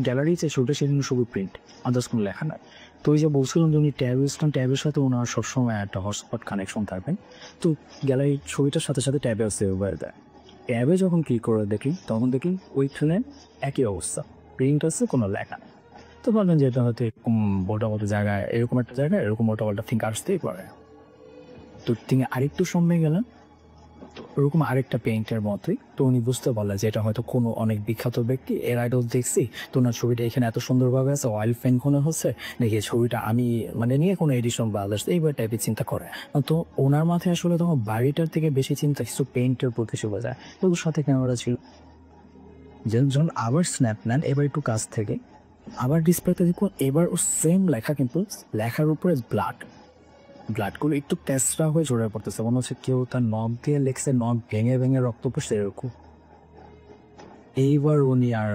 গ্যালারিতে ছবিটা সেদিন শুধু প্রিন্ট, আদার্স কোনো লেখা নাই। তো ওই যে বলছিলাম যে উনি ট্যাবের সাথে ওনার সবসময় একটা হটস্পট কানেকশন থাকবেন, তো গ্যালারির ছবিটার সাথে সাথে ট্যাবে সেভ হয়ে দেয়। ট্যাবে যখন ক্লিক করে দেখি তখন দেখি ওইখানে একই অবস্থা, প্রিন্ট আছে, কোনো লেখা নেই। তো ভাবলেন যে এটা হয়তো মোটামুটি জায়গায় এরকম একটা জায়গায় এরকম মোটামুটি থিঙ্ক আসতেই পারে। তো তিনি আরেকটু সময় গেলেন ওরকম আরেকটা পেইন্টের মতোই, তো উনি বুঝতে পারলেন যে এটা হয়তো কোনো অনেক বিখ্যাত ব্যক্তি, এর আগেও দেখছি, তো ওনার ছবিটা এখানে এত সুন্দরভাবে আছে, অয়েল পেন্ট কোনো হচ্ছে নাকি ছবিটা আমি মানে নিয়ে কোনো এডিশন বা আদার্স এইবার টাইপের চিন্তা করে। তো ওনার মাথায় আসলে তখন বাড়িটার থেকে বেশি চিন্তা কিছু পেইন্টের প্রতি শুভা যায়। ওর সাথে ক্যামেরা ছিল, যখন আবার স্ন্যাপ নেন এবার একটু কাছ থেকে, আবার ডিসপ্লেতে দেখুন এবার ও সেম লেখা, কিন্তু লেখার উপরে ব্লাডগুলো একটু তেসরা হয়ে ঝরে পড়তেছে, মনে হচ্ছে কেউ তার নখ দিয়ে লেখছে, নখ ভেঙে ভেঙে রক্ত পড়ছে এরকম। এইবার উনি আর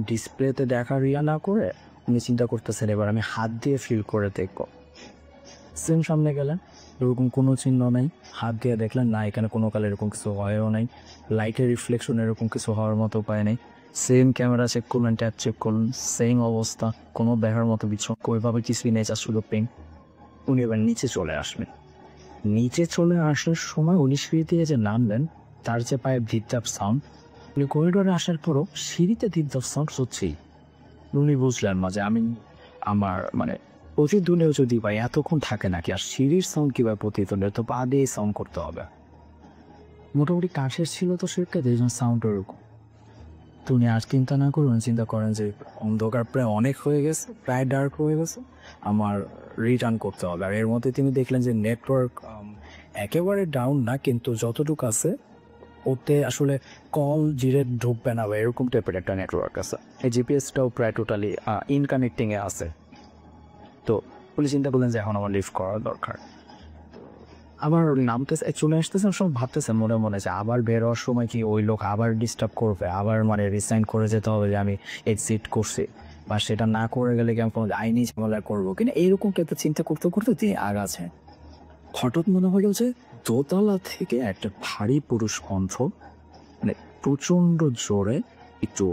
ডিসপ্লেতে দেখার ইয়া না করে উনি চিন্তা করতেছেন এবার আমি হাত দিয়ে ফিল করে দেখব। সেম সামনে গেলেন, এরকম কোনো চিহ্ন নেই, হাত দিয়ে দেখলেন না, এখানে কোনো কালে এরকম কিছু হয়ও নাই, লাইটের রিফ্লেকশন এরকম কিছু হওয়ার মতো উপায় নেই। সেম ক্যামেরা চেক করলেন, ট্যাপ চেক করলেন, সেম অবস্থা, কোনো দেখার মতো কিছু ওইভাবে কিছুই নেই, যা শুধু পেইন্ট। উনি এবার নিচে চলে আসবেন, নিচে চলে আসার সময় উনি সিঁড়ি দিয়ে যে নামলেন তার যে পায়ে ধিপধাপ সাউন্ড, উনি করিডোরে আসার পরও সিঁড়িতে ধিপধাপ সাউন্ড হচ্ছেই। উনি বুঝলেন মাঝে আমি আমার মানে প্রতিদিনেও যদি পাই এতক্ষণ থাকে নাকি, আর সিঁড়ির সাউন্ড কীভাবে প্রতিদিনের, তো পা দিয়ে সাউন্ড করতে হবে। মোটামুটি কাঠের ছিল তো সেটা এই জন্য সাউন্ড ওরকম। তো উনি আর চিন্তা না করুন, চিন্তা করেন যে অন্ধকার প্রায় অনেক হয়ে গেছে, প্রায় ডার্ক হয়ে গেছে, আমার রিটার্ন করতে হবে। আর এর মধ্যে তিনি দেখলেন যে নেটওয়ার্ক একেবারে ডাউন না, কিন্তু যতটুকু আছে ওতে আসলে কল জিরে ঢুকবে না বা এরকম টাইপের একটা নেটওয়ার্ক আছে। এই জিপিএসটাও প্রায় টোটালি ইনকানেক্টিংয়ে আছে। তো উনি চিন্তা করলেন যে এখন আমার লিফট করা দরকার। আবার নামতেছে চলে আসতেছে, সব ভাবতেছেন মনে মনে যে আবার বের হওয়ার সময় কি ওই লোক আবার ডিস্টার্ব করবে, আবার মানে রিসাইন করে যেতে হবে যে আমি এক্সিট করছি, বা সেটা না করে গেলে কি আমি কোনো আইনি ঝামেলা করবো কিনা, এইরকম একটা চিন্তা করতে করতে তিনি আগাছেন। হঠাৎ মনে হলো যে দোতলা থেকে একটা ভারী পুরুষ কণ্ঠ, মানে প্রচণ্ড জোরে, একটু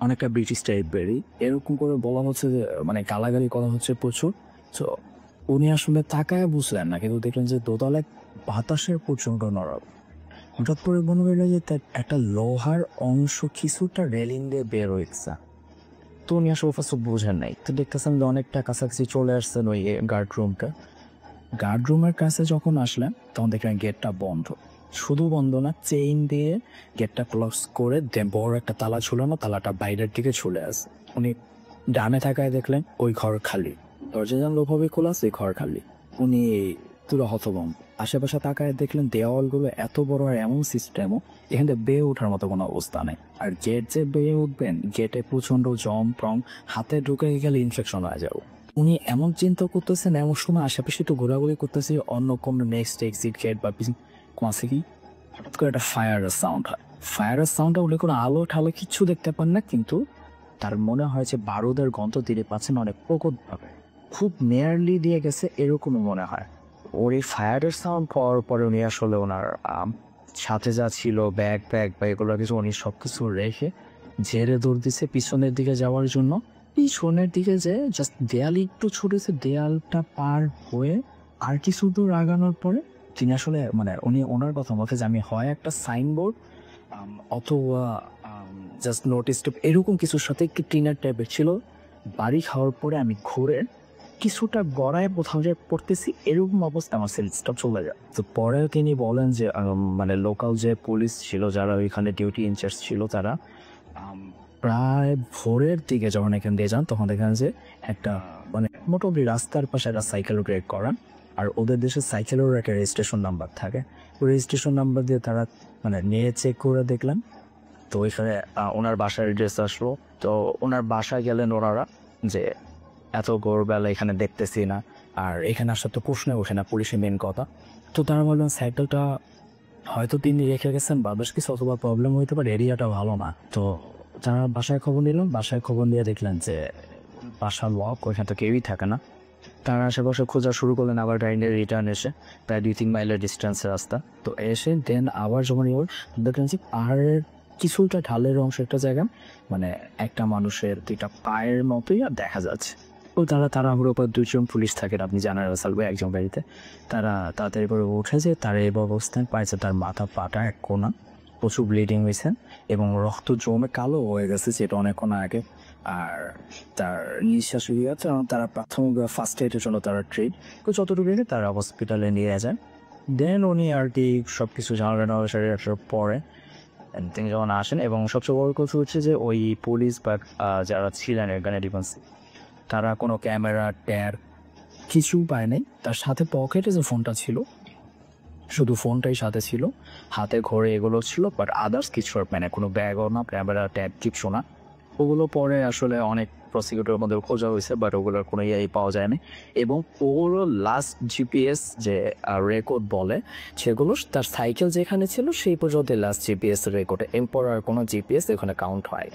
অনেকটা ব্রিটিশ টাইপেরই এরকম করে বলা হচ্ছে যে মানে গালাগালি করা হচ্ছে প্রচুর। তো উনি আসলে তাকায় বুঝলেন না, কিন্তু দেখলেন যে দোতলায় বাতাসের প্রচণ্ড নরম। হঠাৎ করে মনে হইল যে একটা লোহার অংশ কিছুটা রেলিং দিয়ে বের হয়েছে। তো উনি আসলে ফার্স্ট বোঝেন নাই, তো দেখতেছেন যে অনেকটা কাছাকাছি চলে আসছেন ওই গার্ড রুমের কাছে যখন আসলেন তখন দেখলেন গেটটা বন্ধ, শুধু বন্ধ না চেইন দিয়ে গেটটা ক্লোজ করে বড় একটা তালা ঝুলানো, তালাটা বাইরের দিকে চলে আসে। উনি ডানে থাকায় দেখলেন ওই ঘর খালি, দরজা লোকভাবে খোলা আছে, ঘর খালি। উনি পুরো হতভম্ব, আশেপাশে তাকায় দেখলেন দেওয়ালগুলো এত বড় আর এমন সিস্টেমও এখান থেকে বেয়ে ওঠার মতো কোনো অবস্থা নেই। আর গেট যে বেয়ে উঠবেন, গেটে প্রচণ্ড জম হাতে ঢুকে গেলে ইনফেকশন হয়ে যাবে। উনি এমন চিন্তা করতেছেন, এমন সময় আশেপাশে একটু ঘোরাঘুরি করতেছে, অন্য কোনো নেক্সট এক্সিট গেট বা কাছে কি হঠাৎ করে একটা ফায়ারের সাউন্ড হয়। ফায়ারের সাউন্ডটা উনি কোনো আলো ঠালো কিচ্ছু দেখতে পান না, কিন্তু তার মনে হয় যে বারুদের গন্ধ তিনি পাচ্ছেন অনেক প্রকটভাবে, খুব নিয়ারলি দিয়ে গেছে এরকমই মনে হয়। ওর এই ফায়ারের সাউন্ড পাওয়ার পরে উনি আসলে ওনার সাথে যা ছিল ব্যাগ বা এগুলো কিছু উনি সব কিছু রেখে ঝেড়ে দৌড় দিছে পিছনের দিকে যাওয়ার জন্য। পিছনের দিকে যে জাস্ট দেয়াল একটু ছুটেছে, দেয়ালটা পার হয়ে আর কিছু দূর আগানোর পরে তিনি আসলে মানে উনি ওনার কথা মতে যে আমি হয় একটা সাইনবোর্ড অথবা জাস্ট নোটিস এরকম কিছুর সাথে একটু টিনার টাইপের ছিল, বাড়ি খাওয়ার পরে আমি ঘুরে কিছুটা গড়ায় কোথাও যে পড়তেছি, এরকম অবস্থা আমার সেন্সটা চলে যায়। তো পরে তিনি বলেন যে মানে লোকাল যে পুলিশ ছিল যারা ওইখানে ডিউটি ইনচার্জ ছিল, তারা প্রায় ভোরের দিকে যখন এখান দিয়ে যান তখন দেখেন যে একটা মানে মোটামুটি রাস্তার পাশে একটা সাইকেল ব্রেক করান, আর ওদের দেশে সাইকেলেরও একটা রেজিস্ট্রেশন নাম্বার থাকে। ওই রেজিস্ট্রেশন নাম্বার দিয়ে তারা মানে নিয়ে চেক করে দেখলেন। তো ওইখানে ওনার বাসার অ্যাড্রেস আসলো। তো ওনার বাসায় গেলেন ওনারা যে এত ভোরবেলা এখানে দেখতেছি না, আর এখানে আসার তো প্রশ্ন ওঠে না, পুলিশের মেন কথা। তো তারা বললেন সাইকেলটা হয়তো তিনি রেখে গেছেন বা বেশ কিছু অথবা প্রবলেম হইতে পারে, এরিয়াটা ভালো না। তো তারা বাসায় খবর নিলেন, বাসায় খবর নিয়ে দেখলেন যে বাসার লক, ওইখানে তো কেউই থাকে না। তারা আশেপাশে খোঁজা শুরু করলেন, আবার গাড়ি রিটার্ন এসে প্রায় 2-3 মাইলের ডিস্টেন্সের রাস্তা। তো এসে দেন আবার যখন দেখলেন যে পাহাড়ের কিছুটা ঢালের অংশ একটা জায়গা, মানে একটা মানুষের 2টা পায়ের মতোই আর দেখা যাচ্ছে। তো তারা আমার উপর 2জন পুলিশ থাকেন, আপনি জানার সালবে একজন গাড়িতে। তারা তাড়াতাড়ি করে উঠেছে, তার এই অবস্থান পাইছে তার মাথা পাটা এক কোনা প্রচুর ব্লিডিং হয়েছে এবং রক্ত জমে কালো হয়ে গেছে, যেটা অনেকক্ষণ আগে। আর তার নিঃশ্বাস হয়ে গেছে। তারা প্রাথমিক ফার্স্ট এডের জন্য তারা ট্রিট যতটুকু তারা হসপিটালে নিয়ে যান। দেন উনি আর কি সব কিছু জানালেন আসার পরে তিনি যখন আসেন, এবং সবচেয়ে বড় কথা হচ্ছে যে ওই পুলিশ বা যারা ছিলেন এখানে ডিফেন্স, তারা কোনো ক্যামেরা ট্যার কিছু পায় নাই। তার সাথে পকেটে যে ফোনটা ছিল, শুধু ফোনটাই সাথে ছিল, হাতে ঘরে এগুলো ছিল, বাট আদার্স কিছু মানে কোনো ব্যাগও না, ক্যামেরা ট্যাব কিছু না। ওগুলো পরে আসলে অনেক প্রসিকিউটরের মধ্যে খোঁজা হয়েছে, বাট ওগুলোর কোনো পাওয়া যায়নি। এবং ওগুলো লাস্ট জিপিএস যে রেকর্ড বলে, সেগুলো তার সাইকেল যেখানে ছিল সেই পর্যন্ত লাস্ট জিপিএস রেকর্ডে, এরপর আর কোনো জিপিএস এখানে কাউন্ট হয়।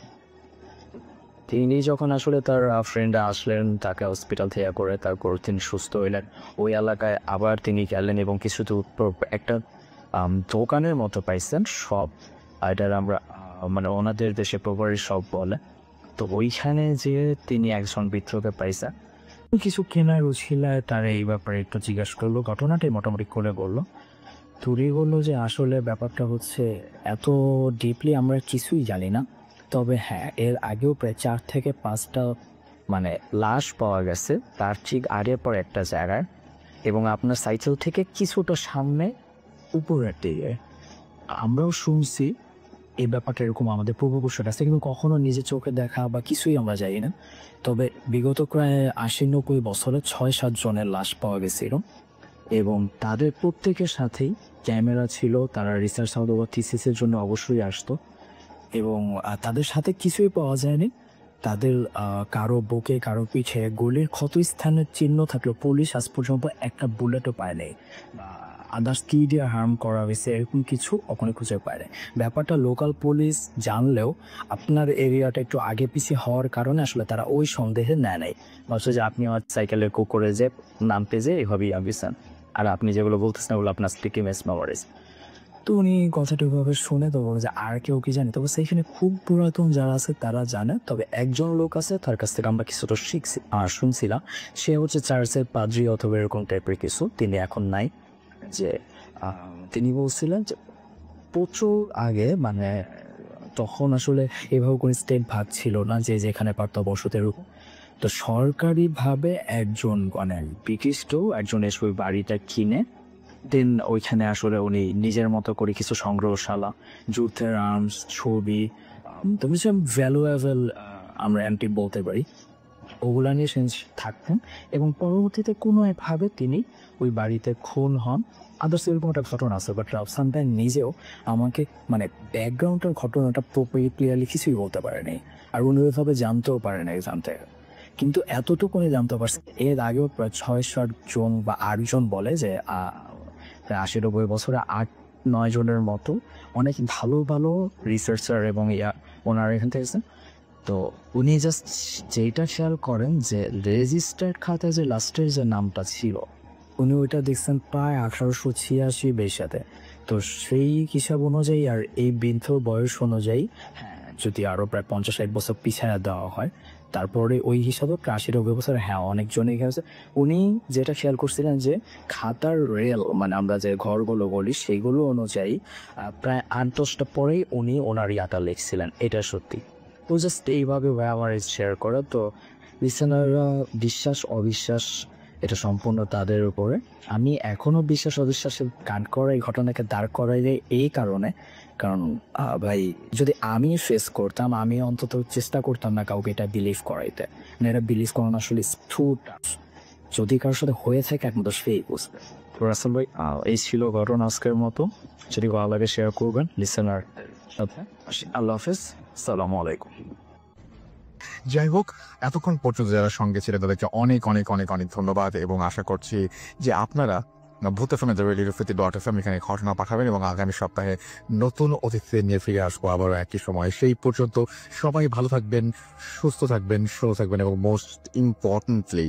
তিনি যখন আসলে তার ফ্রেন্ডরা আসলেন, তাকে হসপিটাল থেকে করে, তারপর তিনি সুস্থ হইলেন। ওই এলাকায় আবার তিনি গেলেন এবং কিছু একটা দোকানের মতো পাইছেন শপ, এটার আমরা মানে ওনাদের দেশে প্রপারি শপ বলে। তো ওইখানে যে তিনি একজন বৃদ্ধকে পাইছেন, কিছু কেনার উছিলায় তার এই ব্যাপারে একটু জিজ্ঞাসা করলো, ঘটনাটাই মোটামুটি করে বললো। তুরি বললো যে আসলে ব্যাপারটা হচ্ছে এত ডিপলি আমরা কিছুই জানি না, তবে হ্যাঁ এর আগেও প্রায় 4 থেকে 5টা মানে লাশ পাওয়া গেছে তার ঠিক আগের পর একটা জায়গায়, এবং আপনার সাইকেল থেকে কিছুটা সামনে উপরের দিকে। আমরাও শুনছি এই ব্যাপারটা এরকম আমাদের পূর্বপুরুষের কাছে, কিন্তু কখনো নিজের চোখে দেখা বা কিছুই আমরা জানি না। তবে বিগত প্রায় 80-90 বছরে 6-7 জনের লাশ পাওয়া গেছিল, এবং তাদের প্রত্যেকের সাথেই ক্যামেরা ছিল। তারা রিসার্চ অথবা থিসিসের জন্য অবশ্যই আসতো, এবং তাদের সাথে কিছুই পাওয়া যায়নি। তাদের কারো বুকে কারো পিঠে গুলির ক্ষতস্থানের চিহ্ন থাকলেও পুলিশ আজ পর্যন্ত একটা বুলেটও পায় নাই, বা আদার্স কি দিয়ে হার্ম করা হয়েছে এরকম কিছু ওখানে খুঁজে পায় নাই। ব্যাপারটা লোকাল পুলিশ জানলেও আপনার এরিয়াটা একটু আগে পিছিয়ে হওয়ার কারণে আসলে তারা ওই সন্দেহে নেয় নাই, বলছে যে আপনি আমার সাইকেলের কুকুরে যে নামতে যে এভাবেই আবিসান, আর আপনি যেগুলো বলতেছেন ওগুলো আপনার স্পিকিং মেমোরিজ। তো উনি কথাটা ওইভাবে শুনে তো বলে যে আর কেউ কি জানে, তবে সেইখানে খুব পুরাতন যারা আছে তারা জানে। তবে একজন লোক আছে, তার কাছ থেকে আমরা কিছুটা শিখছি আর শুনছিলাম, সে হচ্ছে চার্চের পাদ্রি অথবা এরকম টাইপের কিছু, তিনি এখন নাই। যে তিনি বলছিলেন যে প্রচুর আগে মানে তখন আসলে এভাবে কোনো স্টেট ভাগ ছিল না যে যেখানে পারত বসতে, এরকম। তো সরকারিভাবে একজন মানে বিশিষ্ট একজন এসে ওই বাড়িটা কিনে দেন ওইখানে আসলে উনি নিজের মতো করে কিছু সংগ্রহশালা, যুদ্ধের আর্মস, ছবি, তবে সব ভ্যালুয়েবল আমরা অ্যান্টিক বলতে পারি, ওগুলা নিয়ে থাকতেন। এবং পরবর্তীতে কোনো একভাবে তিনি ওই বাড়িতে খুন হন। আদার্স এরকম একটা ঘটনা আছে, বাট রাফসান ভাই নিজেও আমাকে মানে ব্যাকগ্রাউন্ডের ঘটনাটা প্রপারলি ক্লিয়ারলি কিছুই বলতে পারেনি, আর উনি ওইভাবে জানতেও পারেন এক্সাম থেকে। কিন্তু এতটুকু উনি জানতে পারছেন, এর আগেও প্রায় 6-7 জন বা 8 জন বলে যে প্রায় 80-90 বছরে 8-9 জনের মতো অনেক ভালো ভালো রিসার্চার এবং ওনারা এখান থেকে এসেছেন। তো উনি জাস্ট যেটা খেয়াল করেন যে রেজিস্টার্ড খাতায় যে লাস্টের যে নামটা ছিল, উনি ওইটা দেখছেন প্রায় 1886 বেশাতে। তো সেই হিসাব অনুযায়ী আর এই বৃদ্ধ বয়স অনুযায়ী যদি আরও প্রায় 50-60 বছর পিছায় দেওয়া হয়, তারপরে ওই হিসাবে প্রায় 80-90 বছর অনেকজনই গেছে। উনি যেটা খেয়াল করছিলেন যে খাতার রেল মানে আমরা যে ঘরগুলো বলি সেইগুলো অনুযায়ী প্রায় 8-10টা পরেই উনি ওনার ইয়াটা লিখছিলেন, এটা সত্যি। তো জাস্ট এইভাবে আমার শেয়ার করা। তো লিসেনাররা বিশ্বাস অবিশ্বাস এটা সম্পূর্ণ তাদের উপরে। আমি এখনো বিশ্বাস অবিশ্বাসের গান করা এই ঘটনাকে দাঁড় করাই এই কারণে, কারণ ভাই যদি আমি ফেস করতাম, আমি অন্তত চেষ্টা করতাম না কাউকে এটা বিলিভ করাইতে। মানে এটা বিলিভ করানো আসলে টু টাফ। যদি কারোর সাথে হয়ে থাকে একমাত্র সেই বুঝবে। তো রাসেল ভাই, এই ছিল ঘটনা আজকের মতো। যদি ভালো লাগে শেয়ার করবেন লিসেনার সাথে। আল্লাহ হাফেজ, আসসালামু আলাইকুম। যাই হোক, এতক্ষণ পর্যন্ত যারা সঙ্গে ছিলেন তাদেরকে অনেক অনেক অনেক অনেক ধন্যবাদ, এবং আশা করছি যে আপনারা ভূত এফএম রেডিওফিতি.fm এখানে ঘটনা পাঠাবেন, এবং আগামী সপ্তাহে নতুন অতিথি নিয়ে ফিরে আসবো আবারও একই সময়। সেই পর্যন্ত সবাই ভালো থাকবেন, সুস্থ থাকবেন, সুন্দর থাকবেন, এবং মোস্ট ইম্পর্টেন্টলি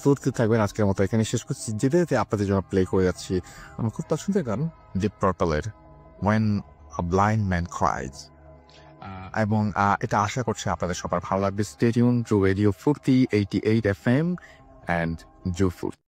সুস্থ থাকবেন। আজকের মতো এখানে শেষ করছি। যেতে যেতে আপনাদের জন্য প্লে করে যাচ্ছি আমার খুব পছন্দের গান deep পার্পলের When a Blind Man Cries, এবং এটা আশা করছি আপনাদের সবার ভালো লাগবে। স্টে টিউন টু রেডিও ফুর্তি 88 FM অ্যান্ড জু ফুর্তি।